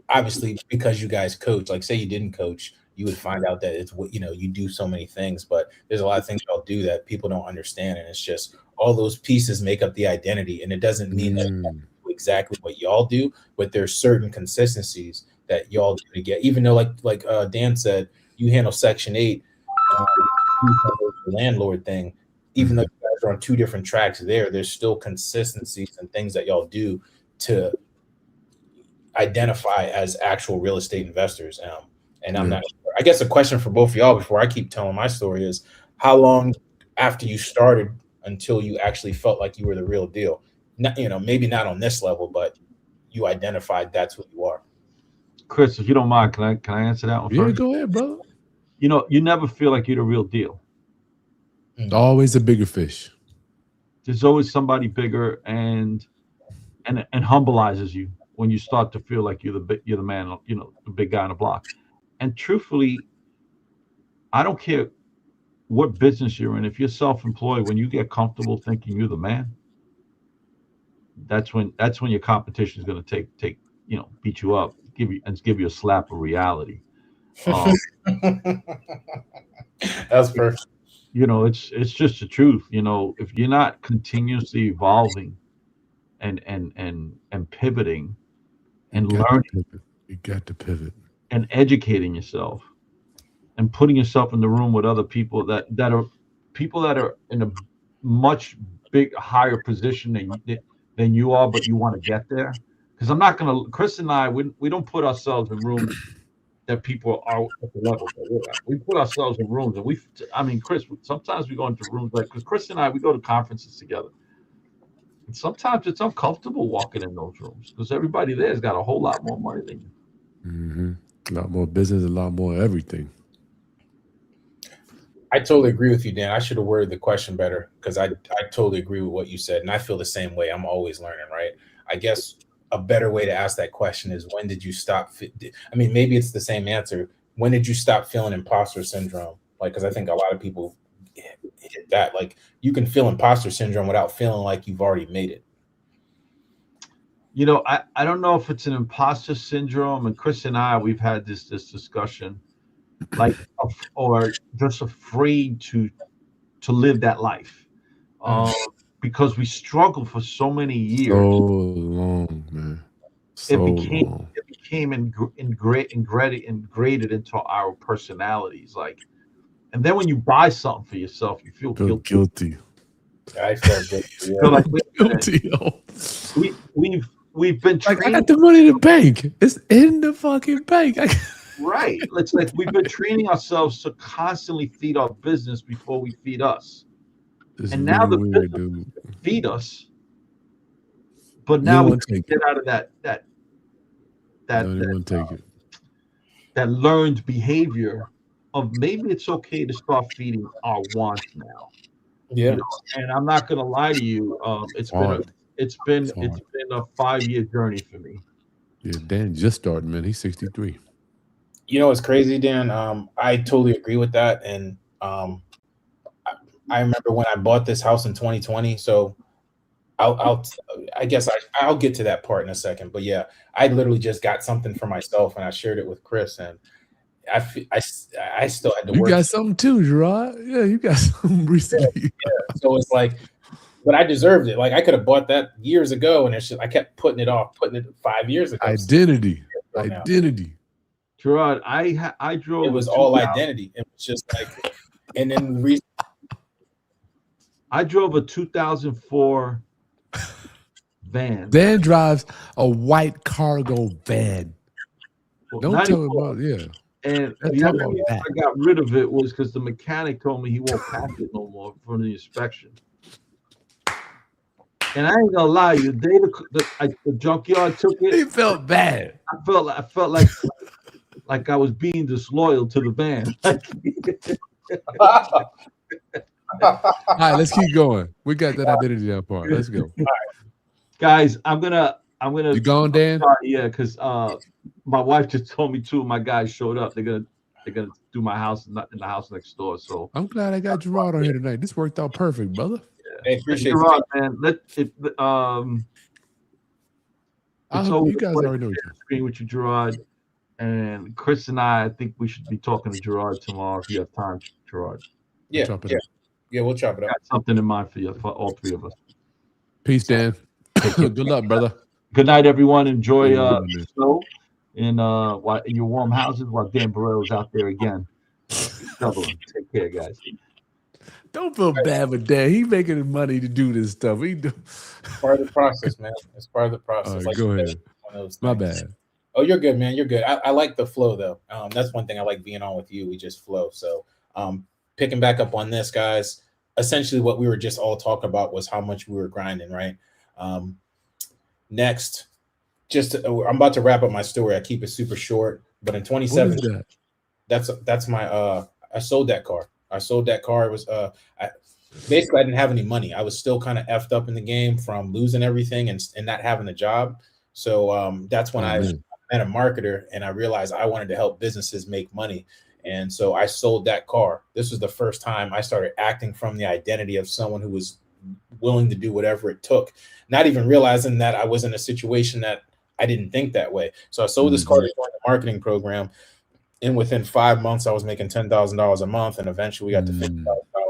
obviously because you guys coach, like say you didn't coach, you would find out that it's what, you do so many things, but there's a lot of things y'all do that people don't understand. And it's just all those pieces make up the identity. And it doesn't mean that you do exactly what y'all do, but there's certain consistencies that y'all do to get, even though like Dan said, you handle Section 8, you handle the landlord thing, even though you guys are on two different tracks there's still consistencies and things that y'all do to identify as actual real estate investors. And I'm not sure. I guess a question for both of y'all before I keep telling my story is, how long after you started until you actually felt like you were the real deal? Not, maybe not on this level, but you identified that's who you are. Chris, if you don't mind, can I answer that one first? Yeah, go ahead, bro. You never feel like you're the real deal. Always a bigger fish. There's always somebody bigger and humblizes you when you start to feel like you're the man, the big guy on the block. And truthfully, I don't care what business you're in. If you're self-employed, when you get comfortable thinking you're the man, that's when your competition is going to take beat you up, give you a slap of reality. That's perfect. It's just the truth. If you're not continuously evolving and pivoting and learning, you got to pivot and educating yourself and putting yourself in the room with other people that are in a much higher position than you are, but you want to get there. Because Chris and I, we don't put ourselves in rooms that people are at the level that we're at. We put ourselves in rooms, and Chris, sometimes we go into rooms because Chris and I, we go to conferences together. And sometimes it's uncomfortable walking in those rooms because everybody there has got a whole lot more money than you. Mm-hmm. A lot more business, a lot more everything. I totally agree with you, Dan. I should have worded the question better because I totally agree with what you said. And I feel the same way. I'm always learning, right? I guess a better way to ask that question is, when did you stop? Maybe it's the same answer. When did you stop feeling imposter syndrome? Because I think a lot of people hit that. Like, you can feel imposter syndrome without feeling like you've already made it. I don't know if it's an imposter syndrome, and Chris and I, we've had this discussion, or just afraid to live that life, because we struggled for so many years. So long, man. It became ingrained into our personalities. And then when you buy something for yourself, you feel guilty. I felt guilty. Feel like guilty. We've been like, I got the money in the bank. It's in the fucking bank. Right. It's like we've been training ourselves to constantly feed our business before we feed us. And now the business feed us. But now we can get out of that learned behavior of maybe it's okay to start feeding our wants now. Yeah. And I'm not gonna lie to you. It's been a 5-year journey for me. Yeah, Dan just started, man. He's 63. It's crazy, Dan. I totally agree with that. And I remember when I bought this house in 2020. So I guess I'll get to that part in a second. But yeah, I literally just got something for myself and I shared it with Chris, and I still had to work. You got something too, Gerard. Yeah, you got something recently. Yeah. So it's like, but I deserved it. Like, I could have bought that years ago, and it's just I kept putting it 5 years ago. Identity. Gerard, I drove. It was all identity. It was just like, and then the reason I drove a 2004 van. Dan drives a white cargo van. Don't tell me about And the other reason I got rid of it was because the mechanic told me he won't pass it no more for the inspection. And I ain't gonna lie, you, the junkyard took He it. felt bad. I felt like I was being disloyal to the van. All right, let's keep going. We got that identity down part. Let's go. Guys, I'm gonna You gone, Dan? yeah, because my wife just told me two of my guys showed up. They're gonna do my house in the house next door. So I'm glad I got Gerard on here tonight. This worked out perfect, brother. Hey, appreciate Gerard, you. man. I It's hope over you guys already know each other. screen with you, Gerard. And Chris and I think we should be talking to Gerard tomorrow if you have time, Gerard. Yeah, Chop it yeah, up. yeah. We'll chop it up. Got something in mind for you, for all three of us. Peace, Dan. Good luck, brother. Good night, everyone. Enjoy Yeah, the snow in your warm houses while Dan Borrero's out there again. Shoveling. Take care, guys. Don't feel bad with Dan. He making money to do this stuff. He do. Part of the process, man. It's part of the process. All right, Like go you said, ahead. one of those My things. bad. Oh, you're good, man. You're good. I like the flow though. That's one thing I like being on with you. We just flow. So picking back up on this, guys, essentially what we were just all talking about was how much we were grinding, right? Next, I'm about to wrap up my story. I keep it super short, but in What is 2017, that? that's my I sold that car. I sold that car. It was basically I didn't have any money. I was still kind of effed up in the game from losing everything and not having a job. So that's when Oh, I man. met a marketer and I realized I wanted to help businesses make money. And so I sold that car. This was the first time I started acting from the identity of someone who was willing to do whatever it took, not even realizing that I was in a situation that I didn't think that way. So I sold this car to join the marketing program. And within 5 months, I was making $10,000 a month. And eventually we got to $50,000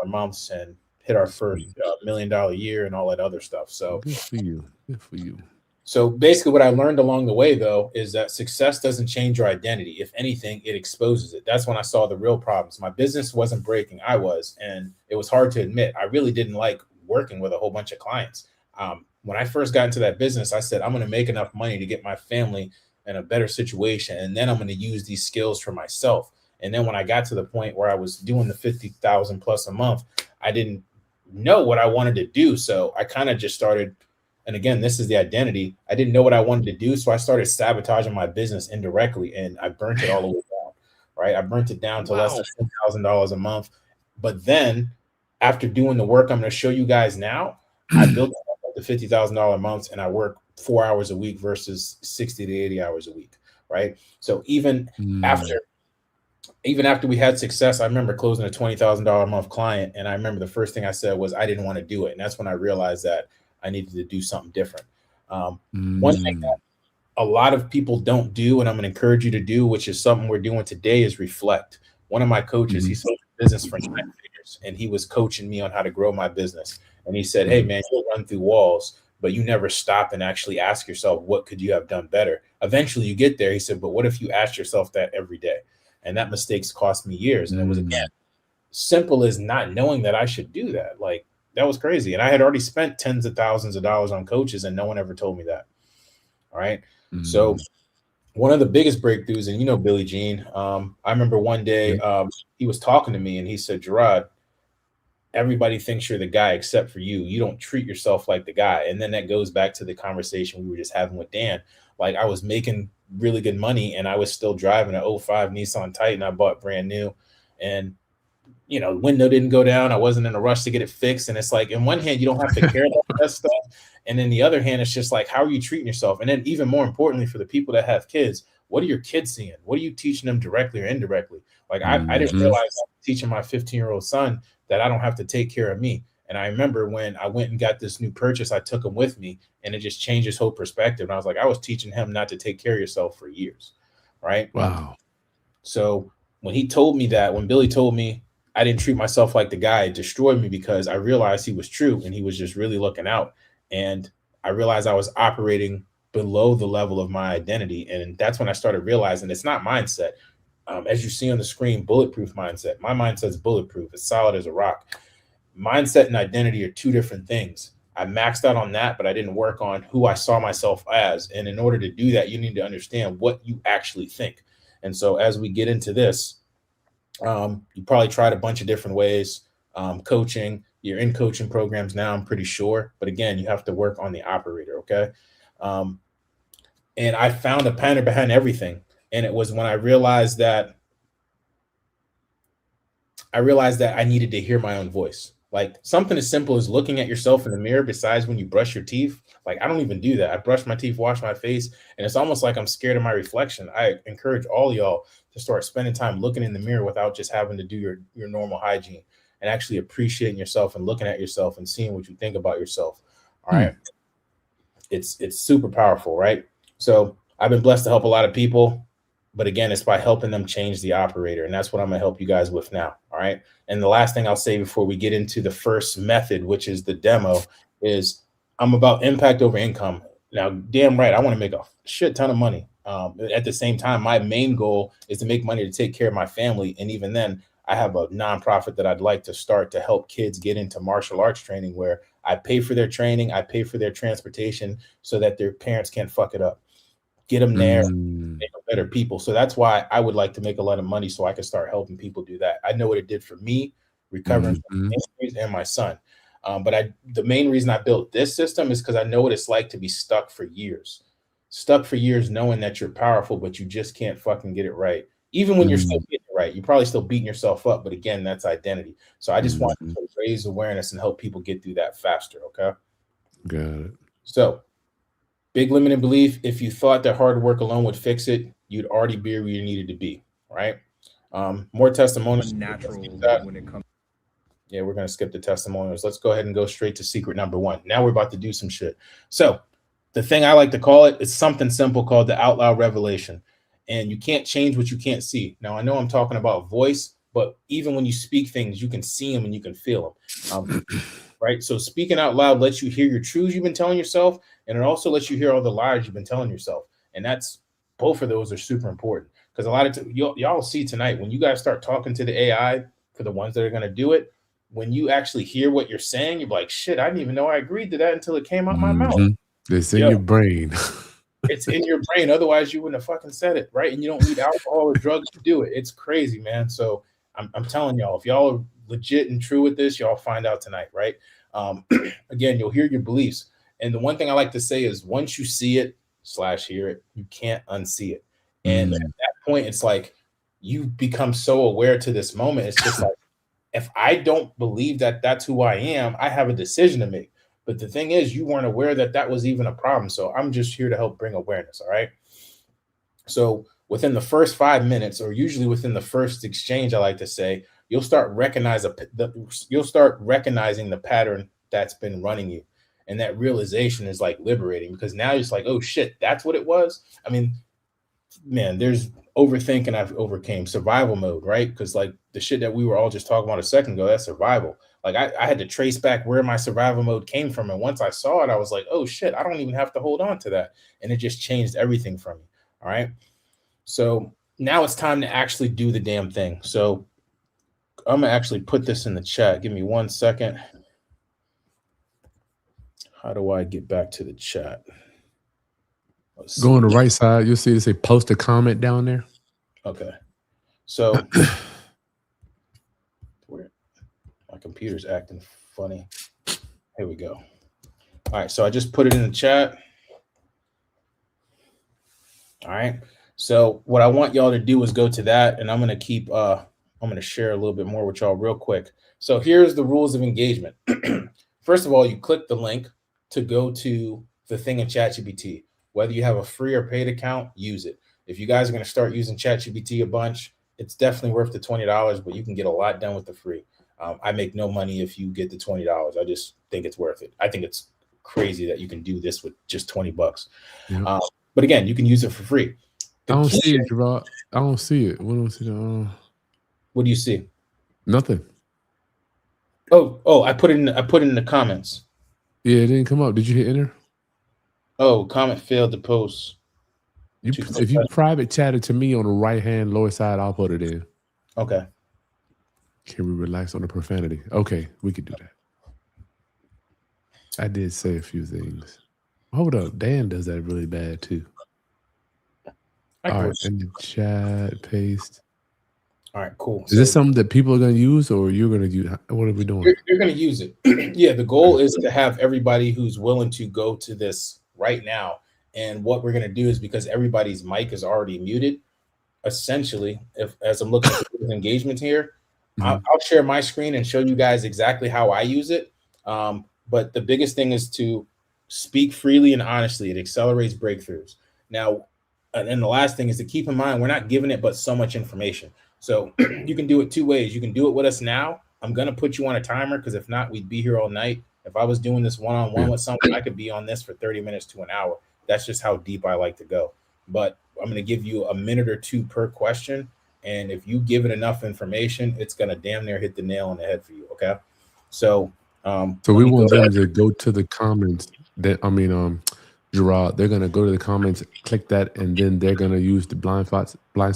months and hit our first $1 million year and all that other stuff. So Good for you. Good for you. So basically what I learned along the way, though, is that success doesn't change your identity. If anything, it exposes it. That's when I saw the real problems. My business wasn't breaking. I was. And it was hard to admit. I really didn't like working with a whole bunch of clients. When I first got into that business, I said, I'm going to make enough money to get my family in a better situation. And then I'm going to use these skills for myself. And then when I got to the point where I was doing the 50,000 plus a month, I didn't know what I wanted to do. So I kind of just started. And again, this is the identity. I didn't know what I wanted to do. So I started sabotaging my business indirectly and I burnt it all the way down, right? I burnt it down to less than $10,000 a month. But then after doing the work I'm going to show you guys now, I built up to $50,000 months and I work 4 hours a week versus 60 to 80 hours a week, right? So even after we had success, I remember closing a $20,000 a month client. And I remember the first thing I said was I didn't want to do it. And that's when I realized that I needed to do something different. One thing that a lot of people don't do, and I'm going to encourage you to do, which is something we're doing today, is reflect. One of my coaches, he sold a business for 9 figures, and he was coaching me on how to grow my business. And he said, hey, man, you'll run through walls, but you never stop and actually ask yourself, what could you have done better? Eventually you get there. He said, but what if you asked yourself that every day? And that mistakes cost me years. And it was, again, simple as not knowing that I should do that. Like, that was crazy. And I had already spent tens of thousands of dollars on coaches and no one ever told me that. All right. So one of the biggest breakthroughs, and you know, Billie Jean, I remember one day he was talking to me and he said, Gerard, everybody thinks you're the guy except for you. You don't treat yourself like the guy. And then that goes back to the conversation we were just having with Dan. Like, I was making really good money and I was still driving an 05 Nissan Titan I bought brand new. And you know, the window didn't go down. I wasn't in a rush to get it fixed. And it's like, in one hand, you don't have to care about that stuff. And then the other hand, it's just like, how are you treating yourself? And then even more importantly, for the people that have kids, what are your kids seeing? What are you teaching them directly or indirectly? Like I didn't realize I was teaching my 15-year-old son that I don't have to take care of me. And I remember when I went and got this new purchase, I took him with me and it just changed his whole perspective. And I was like, I was teaching him not to take care of yourself for years. Right. Wow. So when he told me that, when Billy told me I didn't treat myself like the guy, it destroyed me because I realized he was true and he was just really looking out. And I realized I was operating below the level of my identity. And that's when I started realizing it's not mindset. As you see on the screen, bulletproof mindset. My mindset's bulletproof. It's solid as a rock. Mindset and identity are two different things. I maxed out on that, but I didn't work on who I saw myself as. And in order to do that, you need to understand what you actually think. And so as we get into this, you probably tried a bunch of different ways, coaching, You're in coaching programs now, I'm pretty sure. But again, you have to work on the operator, okay? And I found a pattern behind everything. And it was when I realized that I needed to hear my own voice. Like something as simple as looking at yourself in the mirror, besides when you brush your teeth. Like I don't even do that. I brush my teeth, wash my face, and it's almost like I'm scared of my reflection. I encourage all y'all to start spending time looking in the mirror without just having to do your normal hygiene, and actually appreciating yourself and looking at yourself and seeing what you think about yourself. All right. It's super powerful, right? So I've been blessed to help a lot of people. But again, it's by helping them change the operator. And that's what I'm going to help you guys with now. All right. And the last thing I'll say before we get into the first method, which is the demo, is I'm about impact over income. Now, damn right, I want to make a shit ton of money. At the same time, my main goal is to make money to take care of my family. And even then, I have a nonprofit that I'd like to start to help kids get into martial arts training, where I pay for their training, I pay for their transportation so that their parents can't fuck it up. Get them there, make them better people. So that's why I would like to make a lot of money so I can start helping people do that. I know what it did for me, recovering from injuries, and my son. But the main reason I built this system is because I know what it's like to be stuck for years, knowing that you're powerful, but you just can't fucking get it right. Even when you're still getting it right, you're probably still beating yourself up. But again, that's identity. So I just want to raise awareness and help people get through that faster. Okay. Got it. So, big limiting belief. If you thought that hard work alone would fix it, you'd already be where you needed to be, right? More testimonials. Natural when it comes. Yeah, we're going to skip the testimonials. Let's go ahead and go straight to secret number one. Now we're about to do some shit. So the thing I like to call it is something simple called the out loud revelation. And you can't change what you can't see. Now, I know I'm talking about voice, but even when you speak things, you can see them and you can feel them. Right? So speaking out loud lets you hear your truths you've been telling yourself, and it also lets you hear all the lies you've been telling yourself. And that's both of those are super important, because a lot of y'all see tonight when you guys start talking to the AI, for the ones that are going to do it, when you actually hear what you're saying, you're like, shit, I didn't even know I agreed to that until it came out my mouth. It's in your brain. It's in your brain. Otherwise, you wouldn't have fucking said it, right? And you don't need alcohol or drugs to do it. It's crazy, man. So I'm telling y'all, if y'all are legit and true with this, y'all find out tonight, right? Again, you'll hear your beliefs. And the one thing I like to say is once you see it / hear it, you can't unsee it. And at that point, it's like you become so aware to this moment. It's just like, if I don't believe that that's who I am, I have a decision to make. But the thing is, you weren't aware that that was even a problem. So I'm just here to help bring awareness. All right. So within the first 5 minutes, or usually within the first exchange, I like to say, you'll start recognizing the pattern that's been running you. And that realization is like liberating, because now it's like, oh shit, that's what it was. I mean, man, there's overthinking I've overcame, survival mode, right? Because like the shit that we were all just talking about a second ago, that's survival. Like I had to trace back where my survival mode came from. And once I saw it, I was like, oh shit, I don't even have to hold on to that. And it just changed everything for me. All right. So now it's time to actually do the damn thing. So I'm gonna actually put this in the chat. Give me 1 second. How do I get back to the chat? Go on the right side. You'll see it say post a comment down there. Okay. So my computer's acting funny. Here we go. All right. So I just put it in the chat. All right. So what I want y'all to do is go to that, and I'm going to share a little bit more with y'all real quick. So here's the rules of engagement. First of all, you click the link to go to the thing in ChatGPT. Whether you have a free or paid account, use it. If you guys are going to start using ChatGPT a bunch, it's definitely worth the $20, but you can get a lot done with the free. I make no money if you get the $20. I just think it's worth it. I think it's crazy that you can do this with just $20. Yeah. But again, you can use it for free. I don't see it, Gerard. I don't see it. What do I see? What do you see? Nothing. Oh, I put it in the comments. Yeah, it didn't come up. Did you hit enter? Oh, comment failed to post. If you private chatted to me on the right hand lower side, I'll put it in. Okay. Can we relax on the profanity? Okay, we could do that. I did say a few things. Hold up, Dan does that really bad too. All right, in the chat, paste. All right, cool. Is this something that people are going to use, or you're going to use? What are we doing? You're going to use it. Yeah, the goal is to have everybody who's willing to go to this right now. And what we're going to do is, because everybody's mic is already muted, essentially, if as I'm looking at the engagement here, I'll share my screen and show you guys exactly how I use it. But the biggest thing is to speak freely and honestly. It accelerates breakthroughs. Now, and the last thing is to keep in mind, we're not giving it but so much information. So you can do it two ways. You can do it with us now. I'm going to put you on a timer, because if not, we'd be here all night. If I was doing this one-on-one with someone, I could be on this for 30 minutes to an hour. That's just how deep I like to go. But I'm going to give you a minute or two per question. And if you give it enough information, it's going to damn near hit the nail on the head for you. Okay. So, so we want them to go to the comments. Gerard, they're going to go to the comments, click that, and then they're going to use the blind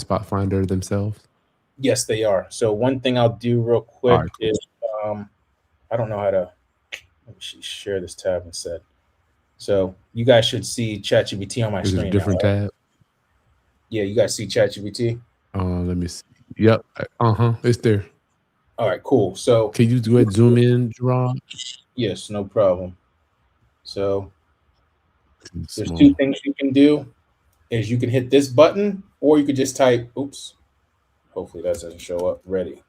spot finder themselves. Yes, they are. So one thing I'll do real quick is, I don't know how to, let me share this tab instead. So you guys should see ChatGPT on my screen. Is it a different tab? Yeah, you guys see ChatGPT? Let me see. Yep. It's there. All right, cool. So can you go ahead and zoom in, Gerard? Yes, no problem. So there's two things you can do. Is you can hit this button, or you could just type, oops, hopefully that doesn't show up, ready.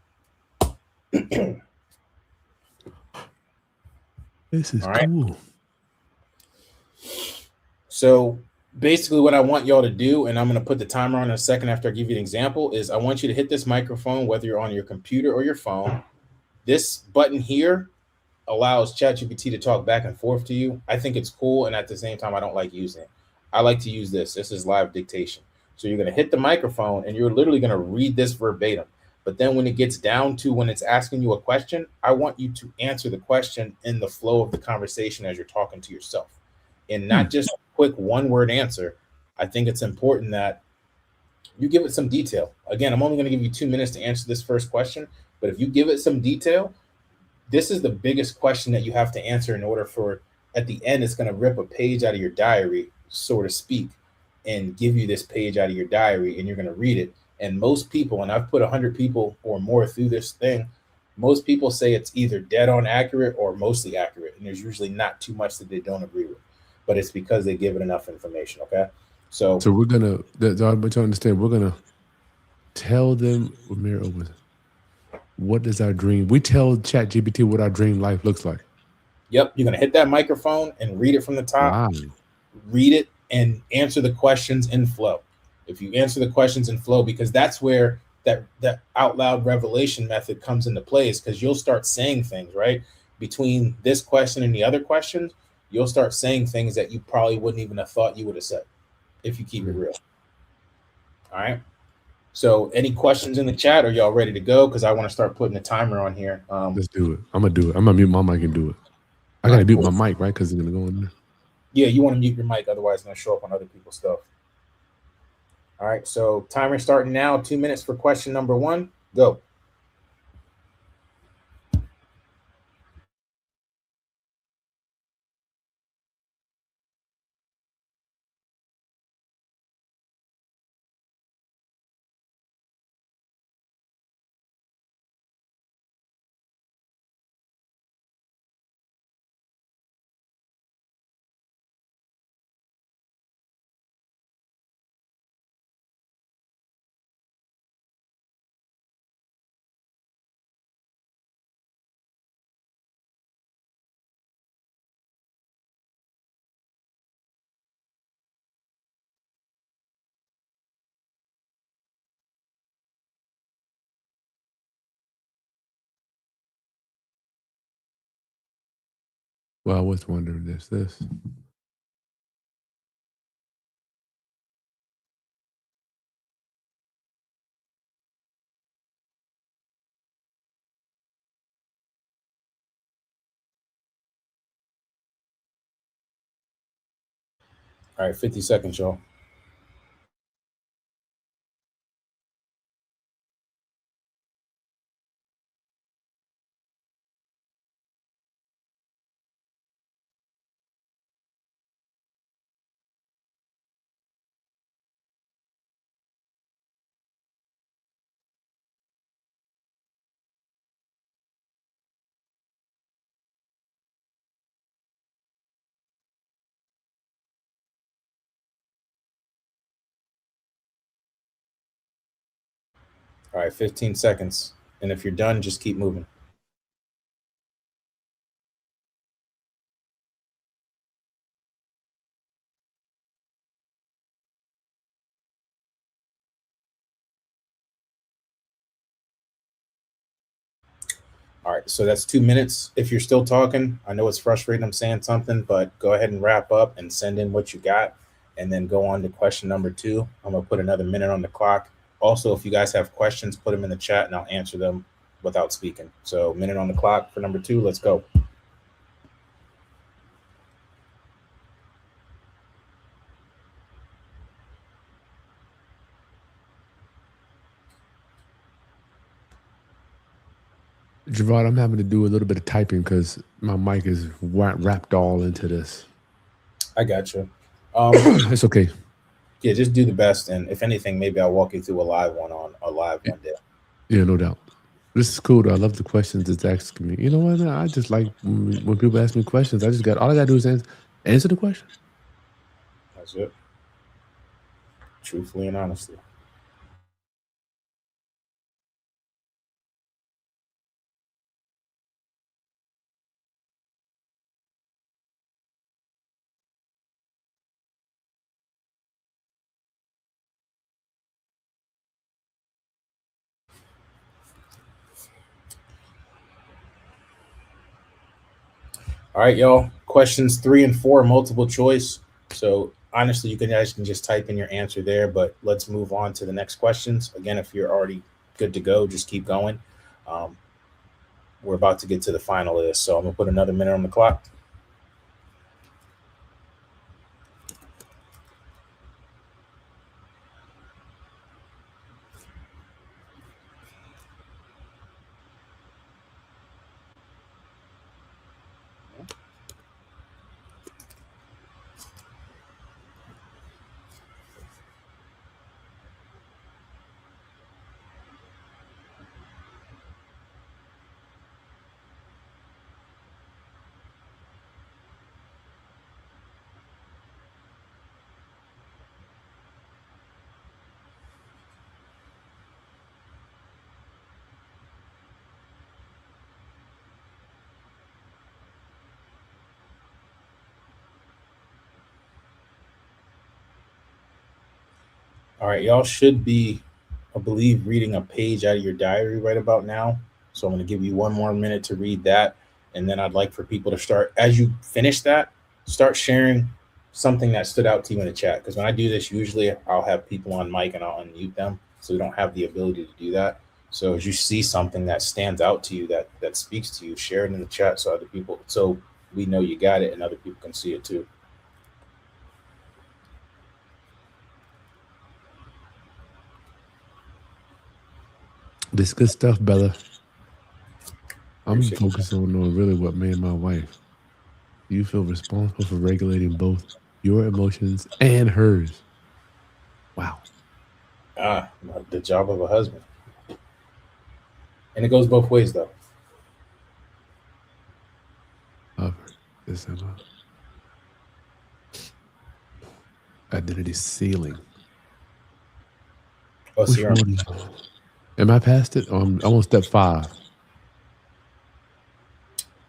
This is cool. So basically what I want y'all to do, and I'm going to put the timer on in a second after I give you an example, is I want you to hit this microphone, whether you're on your computer or your phone. This button here allows ChatGPT to talk back and forth to you. I think it's cool, and at the same time, I don't like using it. I like to use this. This is live dictation. So you're going to hit the microphone, and you're literally going to read this verbatim. But then when it gets down to when it's asking you a question, I want you to answer the question in the flow of the conversation as you're talking to yourself, and not just a quick one-word answer. I think it's important that you give it some detail. Again, I'm only going to give you 2 minutes to answer this first question, but if you give it some detail, this is the biggest question that you have to answer in order for, at the end, it's going to rip a page out of your diary, so to speak, and give you this page out of your diary, and you're going to read it. And most people, and I've put 100 people or more through this thing, most people say it's either dead on accurate or mostly accurate. And there's usually not too much that they don't agree with, but it's because they give it enough information. Okay. So we're going to understand, we're going to tell them, what is our dream? We tell ChatGPT what our dream life looks like. Yep. You're going to hit that microphone and read it from the top. Wow. Read it and answer the questions in flow. If you answer the questions in flow, because that's where that out loud revelation method comes into place, because you'll start saying things, right? Between this question and the other questions, you'll start saying things that you probably wouldn't even have thought you would have said if you keep it real. All right. So any questions in the chat? Are y'all ready to go? Because I want to start putting a timer on here. Let's do it. I'm going to do it. I'm going to mute my mic and do it. I got to mute my mic, right? Because it's going to go in there. Yeah, you want to mute your mic. Otherwise, it's going to show up on other people's stuff. All right. So timer starting now. 2 minutes for question number 1. Go. Well, I was wondering this. All right, 50 seconds, y'all. All right, 15 seconds. And if you're done, just keep moving. All right, so that's 2 minutes. If you're still talking, I know it's frustrating I'm saying something, but go ahead and wrap up and send in what you got, and then go on to question number 2. I'm going to put another minute on the clock. Also, if you guys have questions, put them in the chat and I'll answer them without speaking. So minute on the clock for number 2. Let's go. Gerard, I'm having to do a little bit of typing because my mic is wrapped all into this. I got you. It's okay. Yeah, just do the best, and if anything, maybe I'll walk you through a live one day. Yeah, no doubt. This is cool, though. I love the questions it's asking me. You know what? I just like when people ask me questions. All I gotta do is answer the question. That's it. Truthfully and honestly. All right, y'all. Questions 3 and 4, multiple choice. So honestly, you guys can just type in your answer there, but let's move on to the next questions. Again, if you're already good to go, just keep going. We're about to get to the final of this, so I'm gonna put another minute on the clock. All right, y'all should be, I believe, reading a page out of your diary right about now. So I'm going to give you one more minute to read that. And then I'd like for people to start, as you finish that, start sharing something that stood out to you in the chat. Because when I do this, usually I'll have people on mic and I'll unmute them. So we don't have the ability to do that. So as you see something that stands out to you, that speaks to you, share it in the chat so other people, so we know you got it and other people can see it too. This good stuff, Bella. I'm Appreciate focused on knowing really what made my wife. You feel responsible for regulating both your emotions and hers. Wow. The job of a husband. And it goes both ways, though. December. Identity ceiling. Oh, Which so one? Am I past it? I'm on step 5.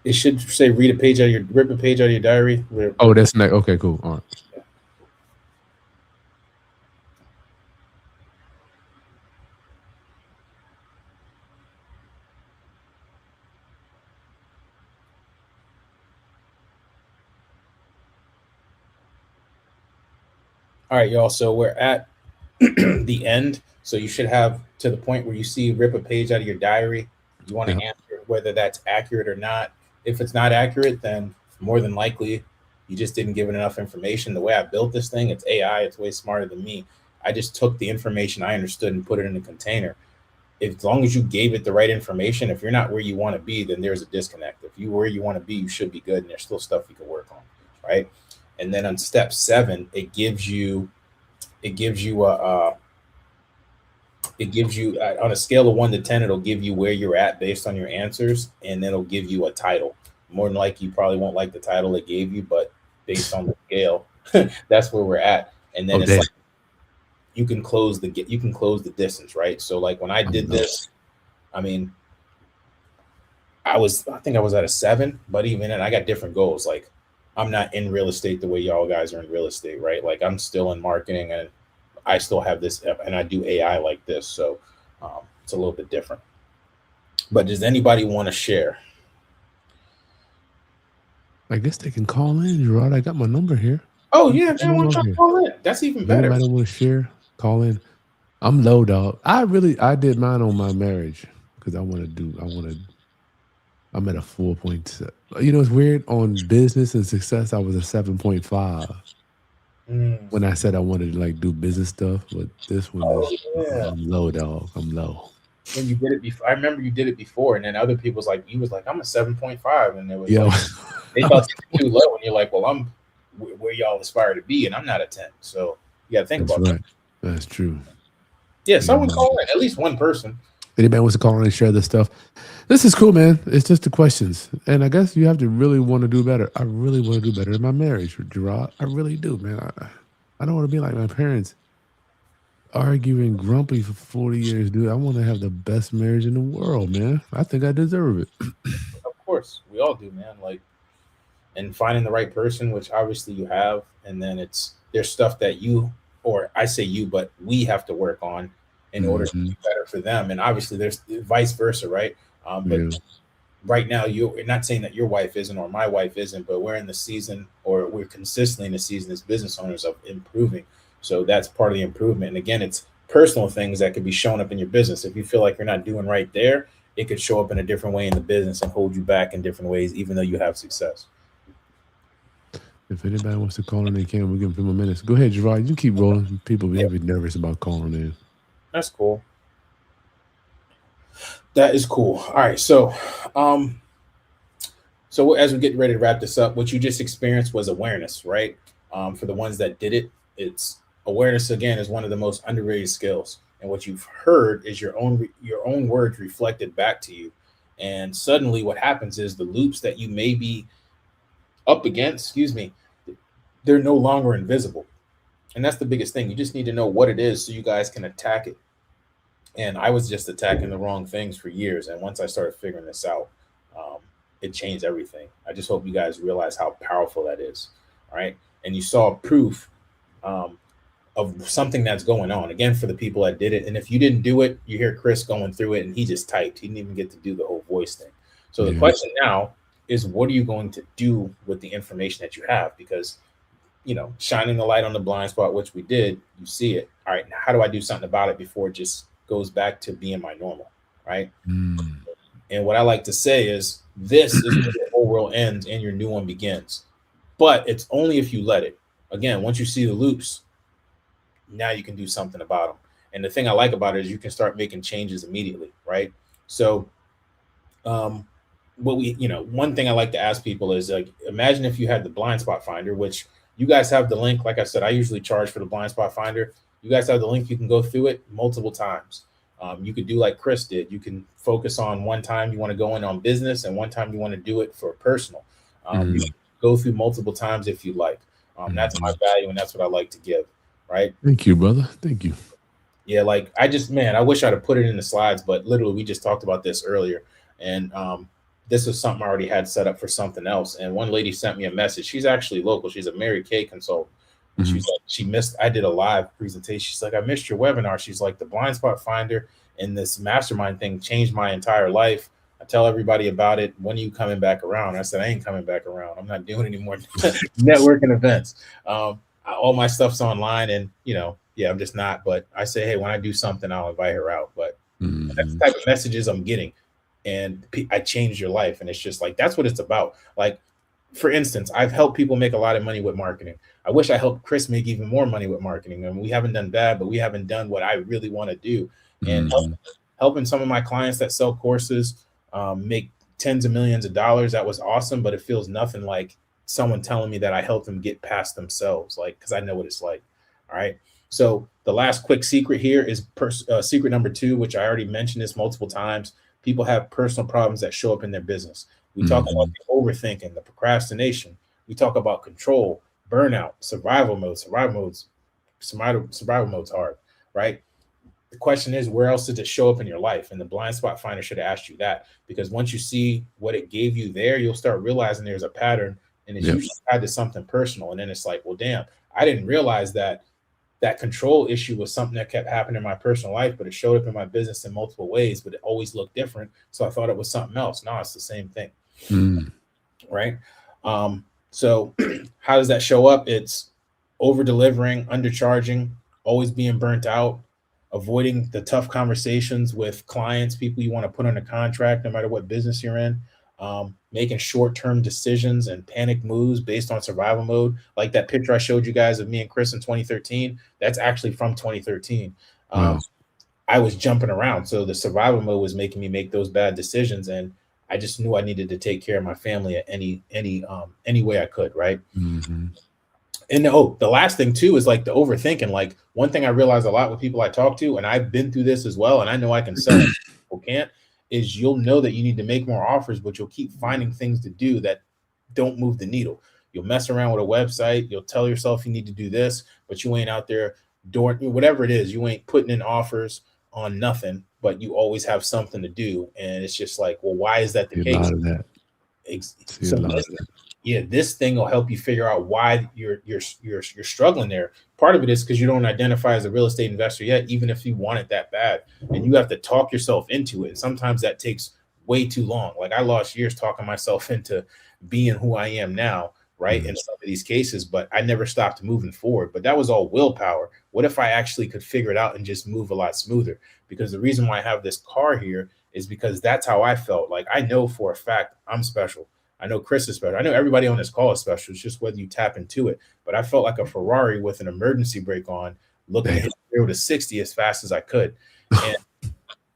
it should say rip a page out of your diary. Oh, that's next. Okay, cool. All right. All right, y'all. So we're at the end. So you should have to the point where you see rip a page out of your diary. You want to answer whether that's accurate or not. If it's not accurate, then more than likely you just didn't give it enough information. The way I built this thing, it's AI. It's way smarter than me. I just took the information I understood and put it in a container. As long as you gave it the right information, if you're not where you want to be, then there's a disconnect. If you're where you want to be, you should be good, and there's still stuff you can work on, right? And then on step 7, it gives you on a scale of 1 to 10, it'll give you where you're at based on your answers, and then it'll give you a title. More than likely, you probably won't like the title it gave you, but based on the scale, that's where we're at. And then you can close the distance, right? So like when I did this, I mean, I think I was at a 7, but even then I got different goals. Like I'm not in real estate the way y'all guys are in real estate, right? Like I'm still in marketing and I still have this and I do AI like this. So it's a little bit different. But does anybody want to share? I guess they can call in, Gerard. I got my number here. Oh yeah, if anyone want to call in, that's even better. Anybody want to share? Call in. I'm low, dog. I did mine on my marriage because I'm at a 4.7. You know, it's weird. On business and success, I was a 7.5. When I said I wanted to like do business stuff, but this one I'm low, dog. I'm low. When you did it before, I remember you did it before, and then other people was like, I'm a 7.5, and it was like, they thought you were too low, and you're like, well, I'm where y'all aspire to be, and I'm not a 10. So you got to think about that. That's true. Yeah, someone call in, at least one person. Anybody wants to call in and share this stuff? This is cool, man. It's just the questions, and I guess you have to really want to do better. I really want to do better in my marriage, Gerard. I really do, man. I don't want to be like my parents, arguing grumpy for 40 years, dude. I want to have the best marriage in the world, man. I think I deserve it. Of course, we all do, man. Like, and finding the right person, which obviously you have, and then there's stuff that you, or I say you, but we have to work on in order to be better for them. And obviously there's vice versa, right? But right now you're not saying that your wife isn't or my wife isn't, but we're in the season, or we're consistently in the season as business owners of improving. So that's part of the improvement. And again, it's personal things that could be shown up in your business. If you feel like you're not doing right there, it could show up in a different way in the business and hold you back in different ways, even though you have success. If anybody wants to call in, they can. We'll give them a few more minutes. Go ahead, Gerard. You keep rolling. People be nervous about calling in. That's cool. That is cool. All right. So as we get ready to wrap this up, what you just experienced was awareness, right? For the ones that did it, it's awareness, again, is one of the most underrated skills. And what you've heard is your own words reflected back to you. And suddenly what happens is the loops that you may be up against, they're no longer invisible. And that's the biggest thing. You just need to know what it is so you guys can attack it. And I was just attacking the wrong things for years. And once I started figuring this out, it changed everything. I just hope you guys realize how powerful that is. All right. And you saw proof of something that's going on, again, for the people that did it. And if you didn't do it, you hear Chris going through it and he just typed. He didn't even get to do the whole voice thing. So the question now is, what are you going to do with the information that you have? Because, shining the light on the blind spot, which we did, you see it. All right, now how do I do something about it before it just goes back to being my normal, right? And what I like to say is, this is where the whole world ends and your new one begins. But it's only if you let it. Again, once you see the loops, now you can do something about them. And the thing I like about it is you can start making changes immediately, right? So one thing I like to ask people is, like, imagine if you had the blind spot finder, which you guys have the link. Like I said, I usually charge for the blind spot finder. You guys have the link. You can go through it multiple times. You could do like Chris did. You can focus on one time you want to go in on business and one time you want to do it for personal. You can go through multiple times if you like. That's my value, and that's what I like to give, right? Thank you, brother. Thank you. Yeah, like I wish I'd have put it in the slides, but literally we just talked about this earlier. And this is something I already had set up for something else. And one lady sent me a message. She's actually local. She's a Mary Kay consultant. She's like, I did a live presentation. She's like, I missed your webinar. She's like, the blind spot finder and this mastermind thing changed my entire life. I tell everybody about it. When are you coming back around? I said, I ain't coming back around. I'm not doing any more networking events. All my stuff's online and, I'm just not. But I say, hey, when I do something, I'll invite her out. But that's the type of messages I'm getting. And I changed your life. And it's just like, that's what it's about. Like, for instance, I've helped people make a lot of money with marketing. I wish I helped Chris make even more money with marketing. I mean, we haven't done bad, but we haven't done what I really want to do. And helping some of my clients that sell courses make tens of millions of dollars. That was awesome. But it feels nothing like someone telling me that I helped them get past themselves. Like, because I know what it's like. All right. So the last quick secret here is secret number 2, which I already mentioned this multiple times. People have personal problems that show up in their business. We talk about the overthinking, the procrastination. We talk about control, burnout, survival mode. Survival mode's hard. right? The question is, where else does it show up in your life? And the blind spot finder should have asked you that, because once you see what it gave you there, you'll start realizing there's a pattern, and it's usually tied to something personal. And then it's like, well, damn, I didn't realize that control issue was something that kept happening in my personal life, but it showed up in my business in multiple ways, but it always looked different. So I thought it was something else. No, it's the same thing. Right. So how does that show up? It's over delivering, undercharging, always being burnt out, avoiding the tough conversations with clients, people you want to put on a contract, no matter what business you're in, making short-term decisions and panic moves based on survival mode. Like that picture I showed you guys of me and Chris in 2013, that's actually from 2013. I was jumping around. So the survival mode was making me make those bad decisions. And I just knew I needed to take care of my family at any way I could. Right. And the last thing too is like the overthinking. Like one thing I realize a lot with people I talk to, and I've been through this as well, and I know I can sell it, people can't, is you'll know that you need to make more offers, but you'll keep finding things to do that don't move the needle. You'll mess around with a website. You'll tell yourself you need to do this, but you ain't out there doing whatever it is. You ain't putting in offers on nothing, but you always have something to do. And it's just like, well, why is that the case? This thing will help you figure out why you're struggling there. Part of it is because you don't identify as a real estate investor yet, even if you want it that bad, and you have to talk yourself into it. And sometimes that takes way too long. Like I lost years talking myself into being who I am now, right? In some of these cases, but I never stopped moving forward. But that was all willpower. What if I actually could figure it out and just move a lot smoother? Because the reason why I have this car here is because that's how I felt. Like I know for a fact I'm special. I know Chris is special. I know everybody on this call is special. It's just whether you tap into it. But I felt like a Ferrari with an emergency brake on, looking to hit 0 to 60 as fast as I could. And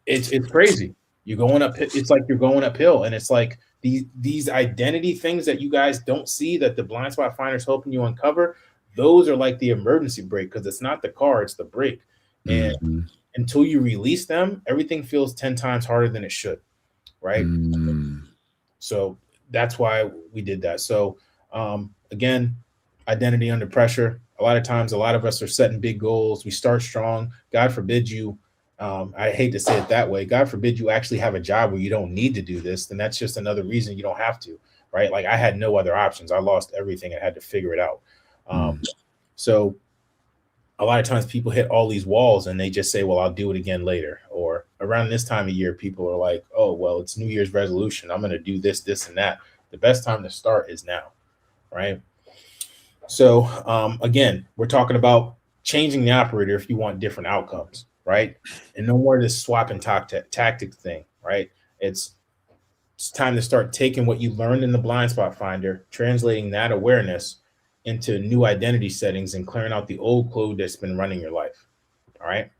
it's crazy. You're going up. It's like you're going uphill. And it's like these identity things that you guys don't see, that the blind spot finder is helping you uncover. Those are like the emergency brake, because it's not the car, it's the brake. And until you release them, everything feels 10 times harder than it should. Right. So that's why we did that. So again, identity under pressure. A lot of times, a lot of us are setting big goals. We start strong. God forbid you, I hate to say it that way, God forbid you actually have a job where you don't need to do this. Then that's just another reason you don't have to, right? Like I had no other options. I lost everything and had to figure it out. So a lot of times people hit all these walls and they just say, well, I'll do it again later. Or around this time of year, people are like, oh, well, it's New Year's resolution. I'm going to do this, this, and that. The best time to start is now, right? So again, we're talking about changing the operator if you want different outcomes, right? And no more this swap and tactic thing, right? It's time to start taking what you learned in the blind spot finder, translating that awareness into new identity settings and clearing out the old code that's been running your life. All right.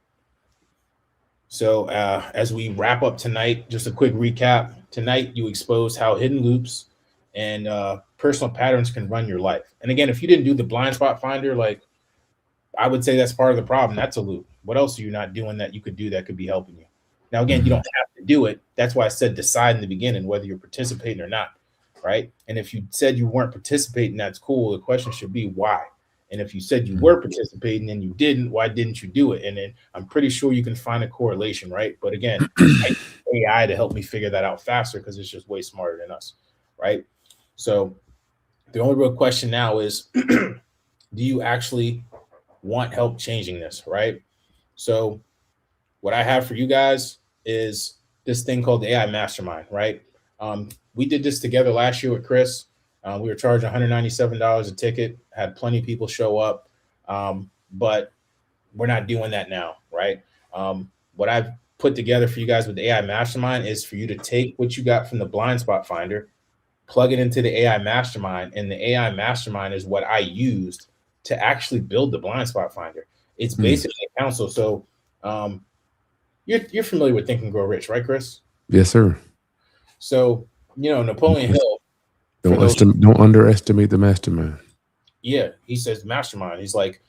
So as we wrap up tonight, just a quick recap. Tonight, you exposed how hidden loops and personal patterns can run your life. And again, if you didn't do the blind spot finder, like I would say that's part of the problem. That's a loop. What else are you not doing that you could do that could be helping you? Now, again, you don't have to do it. That's why I said decide in the beginning whether you're participating or not. Right. And if you said you weren't participating, that's cool. The question should be why. And if you said you were participating and you didn't, why didn't you do it? And then I'm pretty sure you can find a correlation. Right. But again, I use AI to help me figure that out faster because it's just way smarter than us. Right. So the only real question now is, do you actually want help changing this? Right. So what I have for you guys is this thing called the AI Mastermind. Right. We did this together last year with Chris. We were charging $197 a ticket, had plenty of people show up, but we're not doing that now, right? What I've put together for you guys with the AI Mastermind is for you to take what you got from the blind spot finder, plug it into the AI Mastermind, and the AI Mastermind is what I used to actually build the blind spot finder. It's basically a counsel. So you're familiar with Think and Grow Rich, right, Chris? Yes, sir. So, Napoleon Hill. Don't underestimate the mastermind. Yeah, he says mastermind. He's like,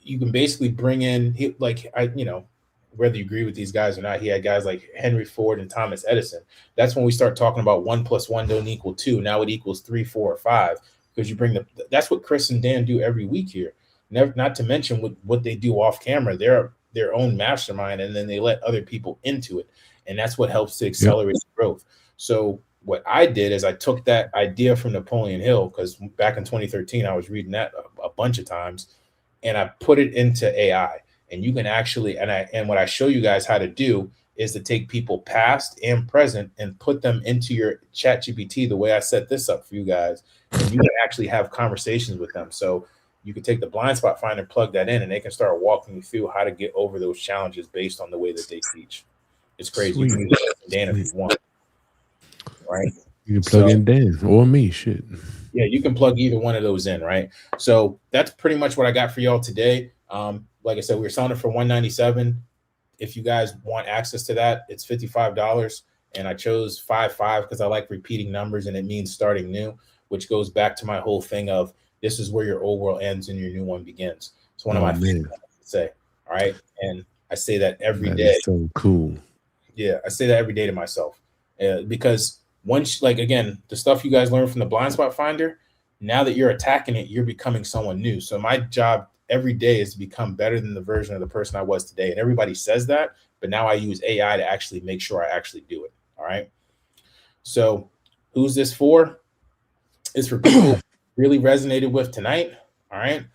you can basically bring in, whether you agree with these guys or not, he had guys like Henry Ford and Thomas Edison. That's when we start talking about 1 + 1 don't equal 2. Now it equals 3, 4, or 5, because you that's what Chris and Dan do every week here. Not to mention what they do off camera. They're their own mastermind, and then they let other people into it. And that's what helps to accelerate growth. So what I did is I took that idea from Napoleon Hill, because back in 2013, I was reading that a bunch of times, and I put it into AI. And you can actually, and what I show you guys how to do is to take people past and present and put them into your chat GPT the way I set this up for you guys. And you can actually have conversations with them. So you can take the blind spot finder, plug that in, and they can start walking you through how to get over those challenges based on the way that they teach. It's crazy. Sweet. You can use Dan if you want. Right? You can plug in Dan or me, shit. Yeah, you can plug either one of those in, right? So that's pretty much what I got for y'all today. Like I said, we were selling it for $197. If you guys want access to that, it's $55. And I chose 5.5 because I like repeating numbers, and it means starting new, which goes back to my whole thing of this is where your old world ends and your new one begins. It's one of my favorite things to say. All right. And I say that every day. Is so cool. Yeah, I say that every day to myself. Because once, like, again, the stuff you guys learn from the blind spot finder, now that you're attacking it, you're becoming someone new. So my job every day is to become better than the version of the person I was today. And everybody says that, but now I use AI to actually make sure I actually do it. All right. So who's this for? It's for people who really resonated with tonight. All right.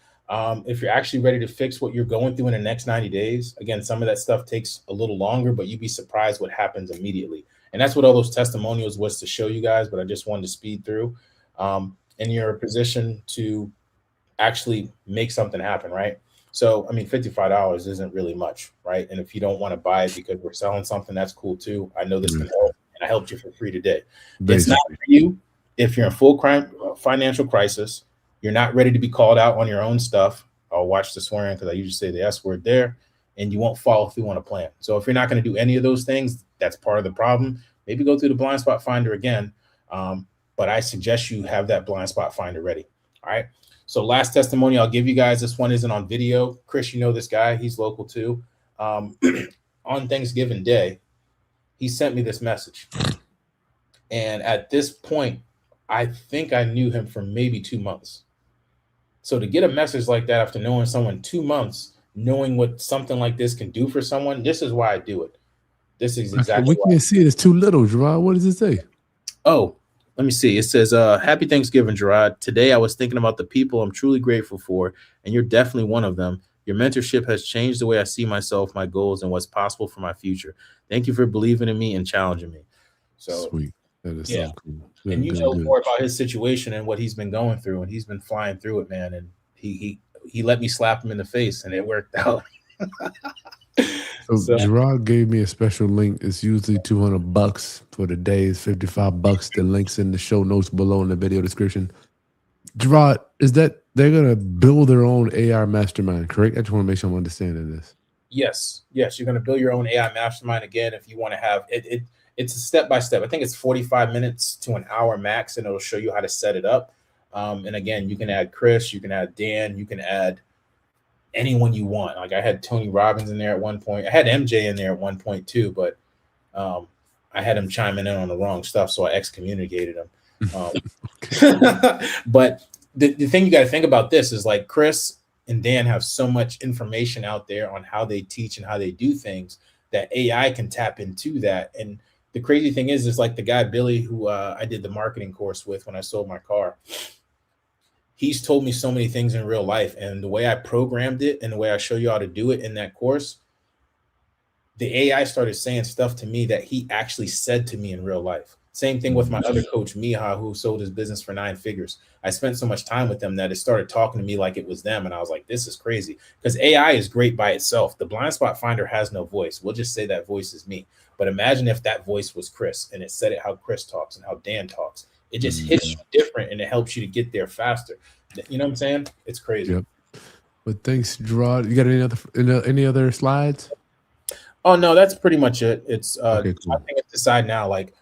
If you're actually ready to fix what you're going through in the next 90 days, again, some of that stuff takes a little longer, but you'd be surprised what happens immediately. And that's what all those testimonials was to show you guys, but I just wanted to speed through. And you're in a position to actually make something happen, right? So, I mean, $55 isn't really much, right? And if you don't want to buy it because we're selling something, that's cool too. I know this can help, and I helped you for free today. It's not for you if you're in full financial crisis, you're not ready to be called out on your own stuff. I'll watch the swearing because I usually say the S word there, and you won't follow through on a plan. So if you're not going to do any of those things, that's part of the problem. Maybe go through the blind spot finder again. But I suggest you have that blind spot finder ready. All right. So last testimony I'll give you guys. This one isn't on video. Chris, you know this guy. He's local too. On Thanksgiving Day, he sent me this message. And at this point, I think I knew him for maybe 2 months. So to get a message like that after knowing someone 2 months, knowing what something like this can do for someone, this is why I do it. This is exactly why. We can't see it. It's too little, Gerard. What does it say? Oh, let me see. It says, happy Thanksgiving, Gerard. Today I was thinking about the people I'm truly grateful for, and you're definitely one of them. Your mentorship has changed the way I see myself, my goals, and what's possible for my future. Thank you for believing in me and challenging me. So sweet. That is so cool. Good, and you know more about his situation and what he's been going through, and he's been flying through it, man. And he let me slap him in the face, and it worked out. So Gerard gave me a special link. It's usually $200 for the day. It's $55. The link's in the show notes below in the video description. Gerard, is that they're gonna build their own AI mastermind, correct? I just want to make sure I'm understanding this. Yes, you're gonna build your own AI mastermind again if you want to have it. It's a step-by-step. I think it's 45 minutes to an hour max, and it'll show you how to set it up. And again, you can add Chris, you can add Dan, you can add anyone you want. Like I had Tony Robbins in there at one point. I had MJ in there at one point too, but I had him chiming in on the wrong stuff, so I excommunicated him. But the thing you got to think about this is like Chris and Dan have so much information out there on how they teach and how they do things that AI can tap into that. And the crazy thing is like the guy, Billy, who I did the marketing course with when I sold my car. He's told me so many things in real life, and the way I programmed it and the way I show you how to do it in that course, the AI started saying stuff to me that he actually said to me in real life. Same thing with my other coach, Miha, who sold his business for 9 figures. I spent so much time with them that it started talking to me like it was them. And I was like, this is crazy, because AI is great by itself. The blind spot finder has no voice. We'll just say that voice is me. But imagine if that voice was Chris and it said it how Chris talks and how Dan talks. It just hits you different, and it helps you to get there faster. You know what I'm saying? It's crazy. Yep. But thanks, Gerard. You got any other slides? Oh no, that's pretty much it. It's okay, cool. I think it's decide now. Like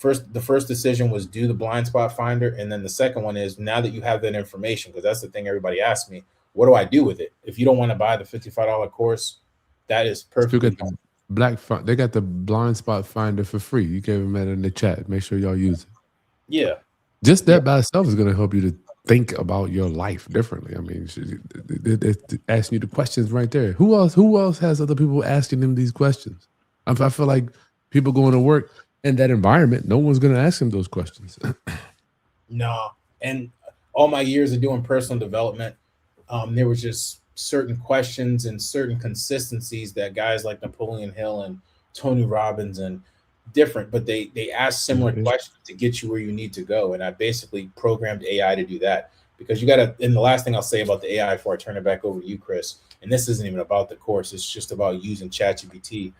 the first decision was do the blind spot finder, and then the second one is now that you have that information, because that's the thing everybody asks me, what do I do with it? If you don't want to buy the $55 course, that is perfect. They got the blind spot finder for free. You gave them that in the chat. Make sure y'all use it. Yeah. Just that by itself is going to help you to think about your life differently. I mean, they're asking you the questions right there. Who else has other people asking them these questions? I feel like people going to work in that environment, no one's going to ask them those questions. No. And all my years of doing personal development, there was just certain questions and certain consistencies that guys like Napoleon Hill and Tony Robbins and different, but they ask similar questions to get you where you need to go. And I basically programmed AI to do that, because you got to. And the last thing I'll say about the AI before I turn it back over to you, Chris, and this isn't even about the course, it's just about using ChatGPT.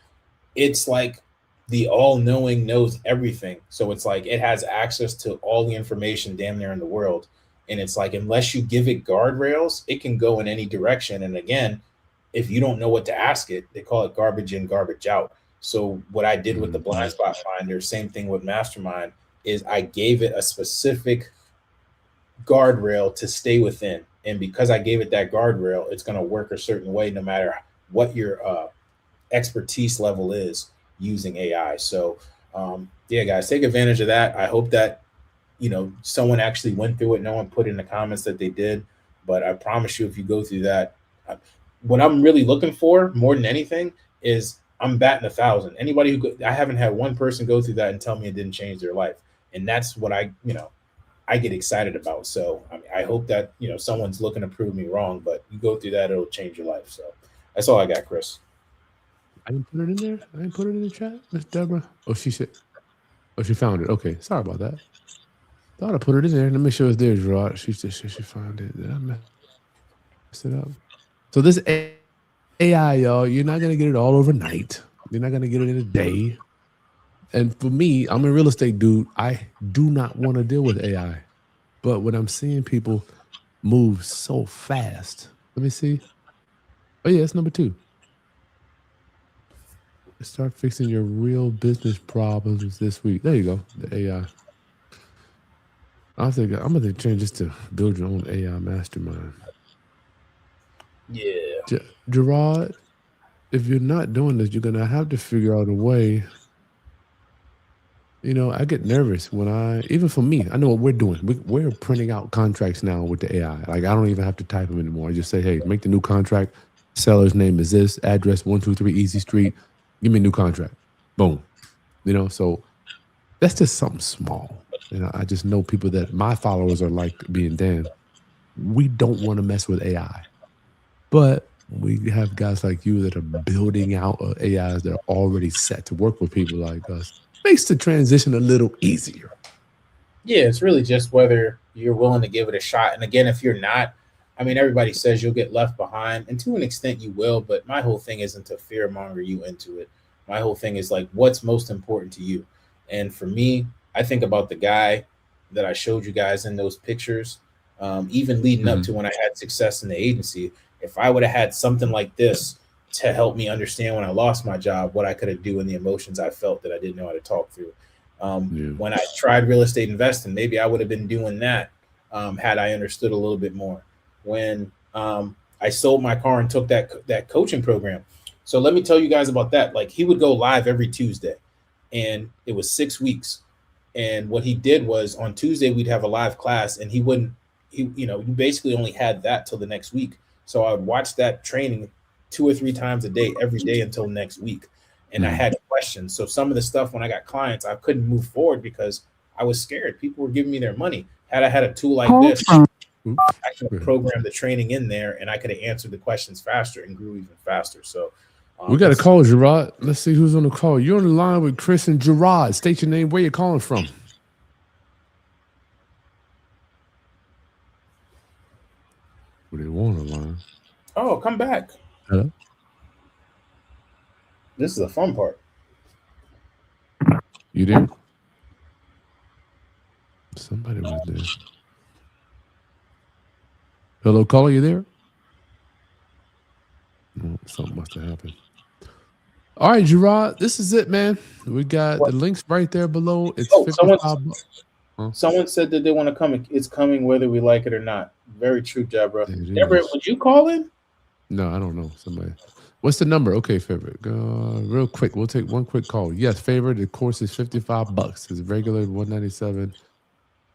It's like the all-knowing knows everything. So it's like it has access to all the information damn near in the world. And it's like, unless you give it guardrails, it can go in any direction. And again, if you don't know what to ask it, they call it garbage in, garbage out. So what I did with the blind spot finder, same thing with Mastermind, is I gave it a specific guardrail to stay within. And because I gave it that guardrail, it's going to work a certain way no matter what your expertise level is using AI. So yeah, guys, take advantage of that. I hope that someone actually went through it. No one put in the comments that they did, but I promise you, if you go through that, what I'm really looking for more than anything is I'm batting 1,000. Anybody I haven't had one person go through that and tell me it didn't change their life, and that's what I get excited about. So I hope that someone's looking to prove me wrong, but you go through that, it'll change your life. So that's all I got, Chris. I didn't put it in there. I didn't put it in the chat, Miss Deborah. Oh, she said. Oh, she found it. Okay, sorry about that. Thought I put it in there. Let me make sure it's there, Gerard. She found it. Did I mess it up? So this AI, y'all, you're not gonna get it all overnight. You're not gonna get it in a day. And for me, I'm a real estate dude. I do not want to deal with AI. But when I'm seeing people move so fast, let me see. Oh yeah, it's number 2. Start fixing your real business problems this week. There you go. The AI. I'm gonna change this to build your own AI mastermind. Yeah. Gerard, if you're not doing this, you're gonna have to figure out a way. I get nervous when even for me, I know what we're doing. We're printing out contracts now with the AI. Like, I don't even have to type them anymore. I just say, hey, make the new contract. Seller's name is this, address 123 Easy Street. Give me a new contract. Boom. So that's just something small. I just know people that my followers are like being Dan. We don't want to mess with AI. But we have guys like you that are building out AIs that are already set to work with people like us. Makes the transition a little easier. Yeah, it's really just whether you're willing to give it a shot. And again, if you're not, everybody says you'll get left behind, and to an extent you will, but my whole thing isn't to fearmonger you into it. My whole thing is like, what's most important to you? And for me, I think about the guy that I showed you guys in those pictures, even leading up to when I had success in the agency. If I would have had something like this to help me understand when I lost my job, what I could have do and the emotions I felt that I didn't know how to talk through. When I tried real estate investing, maybe I would have been doing that had I understood a little bit more. When I sold my car and took that coaching program. So let me tell you guys about that. Like, he would go live every Tuesday, and it was 6 weeks. And what he did was, on Tuesday, we'd have a live class, and you basically only had that till the next week. So I would watch that training 2 or 3 times a day, every day until next week. And I had questions. So some of the stuff, when I got clients, I couldn't move forward because I was scared. People were giving me their money. Had I had a tool like this, I could have programmed the training in there, and I could have answered the questions faster and grew even faster. So we got a call, Gerard. Let's see who's on the call. You're on the line with Chris and Gerard. State your name. Where you calling from? What do you want on the line? Oh, come back. Hello? This is the fun part. You there? Somebody was there. Hello, caller, you there? Oh, something must have happened. All right, Gerard, this is it, man. We got the links right there below. It's $55. Someone said that they want to come. It's coming whether we like it or not. Very true, Deborah. Deborah, would you call in? No, I don't know. Somebody. What's the number? Okay, favorite. Real quick. We'll take one quick call. Yes, favorite. The course is $55. It's regular $197.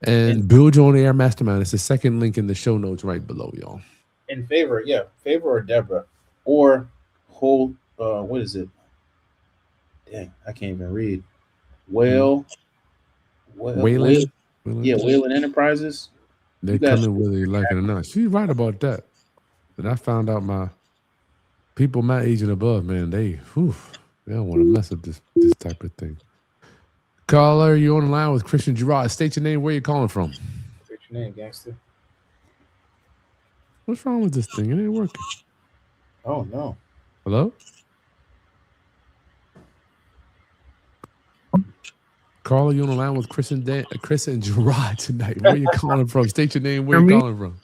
And build your own air mastermind. It's the second link in the show notes right below, y'all. In favor, yeah, favor or Deborah or whole. What is it? Dang, I can't even read. Whale, Wayland? yeah, Whalen Enterprises. They're coming whether you like it or not. She's right about that. And I found out my people my age and above, man, they don't want to mess up this type of thing. Caller, you're on the line with Christian Gerard. State your name. Where you calling from? State your name, gangster. What's wrong with this thing? It ain't working. Oh no. Hello? Caller, you're on the line with Chris and Gerard tonight. Where you calling from? State your name. Where you calling from?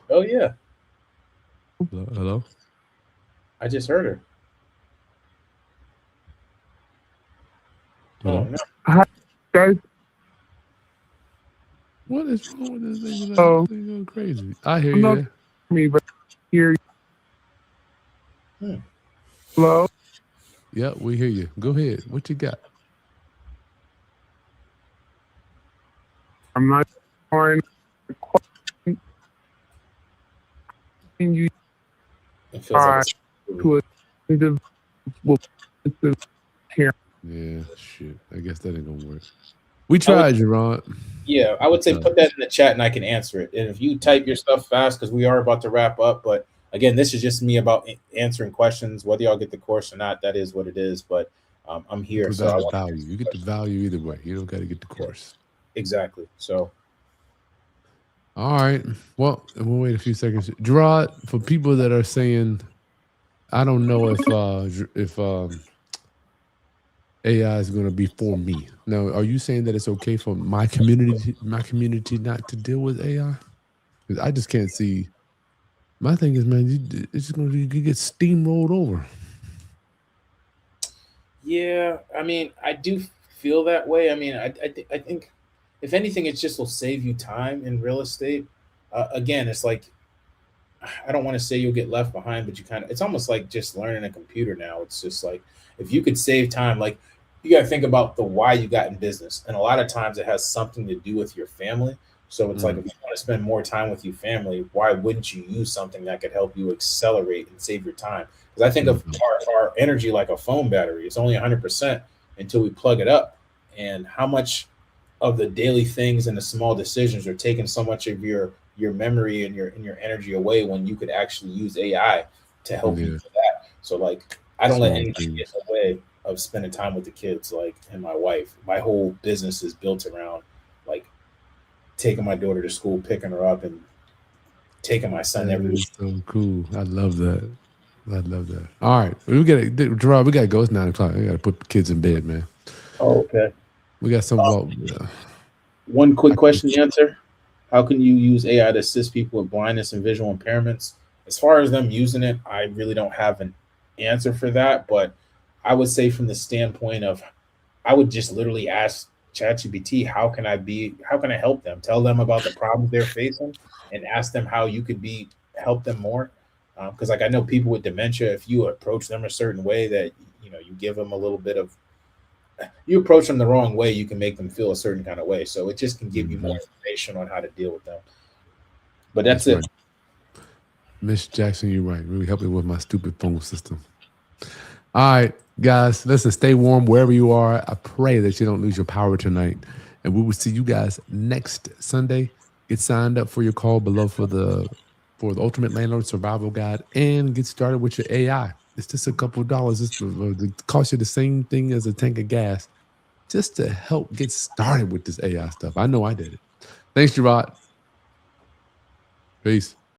Oh yeah. Hello? I just heard her. Hello? Oh no. Hi, guys. What is wrong with this thing? Oh. Thing going crazy. I hear I'm you. not There. me, but hear Hmm. Hello. Yeah, we hear you. Go ahead. What you got? I'm not trying you It feels like to a individual here. Yeah, shit. I guess that ain't gonna work. We tried, Gerard. yeah, I would say put that in the chat and I can answer it. And if you type your stuff fast, because we are about to wrap up. But again, this is just me about answering questions. Whether y'all get the course or not, that is what it is. But I'm here. So I want value. You get the value either way. You don't got to get the course. Exactly. So. All right. Well, we'll wait a few seconds. Gerard, for people that are saying, I don't know if AI is going to be for me. Now, are you saying that it's okay for my community not to deal with AI? Because I just can't see. My thing is, man, it's just going to get steamrolled over. Yeah, I mean, I do feel that way. I mean, I think if anything, it just will save you time in real estate. Again, it's like, I don't want to say you'll get left behind, but it's almost like just learning a computer now. It's just like, if you could save time, like you got to think about the why you got in business. And a lot of times it has something to do with your family. So it's like, if you want to spend more time with your family, why wouldn't you use something that could help you accelerate and save your time? Because I think of our energy like a phone battery. It's only 100% until we plug it up. And how much of the daily things and the small decisions are taking so much of your memory and your energy away when you could actually use AI to help you for that. So like, I don't let anything get in the way of spending time with the kids, like, and my wife. My whole business is built around like taking my daughter to school, picking her up, and taking my son everywhere. So cool. I love that. All right. Gerard, we got to go. It's 9 o'clock. We got to put the kids in bed, man. Oh, okay. We got some one quick question to answer. How can you use AI to assist people with blindness and visual impairments? As far as them using it, I really don't have an answer for that. But I would say from the standpoint of, I would just literally ask ChatGPT, how can I help them? Tell them about the problems they're facing and ask them how you could help them more. Because like I know people with dementia, if you approach them a certain way that, you give them a little bit of, you approach them the wrong way, you can make them feel a certain kind of way. So it just can give you more information on how to deal with them. But that's it. Right. Miss Jackson, you're right. Really helping with my stupid phone system. All right, guys, listen, stay warm wherever you are. I pray that you don't lose your power tonight. And we will see you guys next Sunday. Get signed up for your call below for the Ultimate Landlord Survival Guide and get started with your AI. It's just a couple of dollars. It costs you the same thing as a tank of gas just to help get started with this AI stuff. I know I did it. Thanks, Gerard. Peace.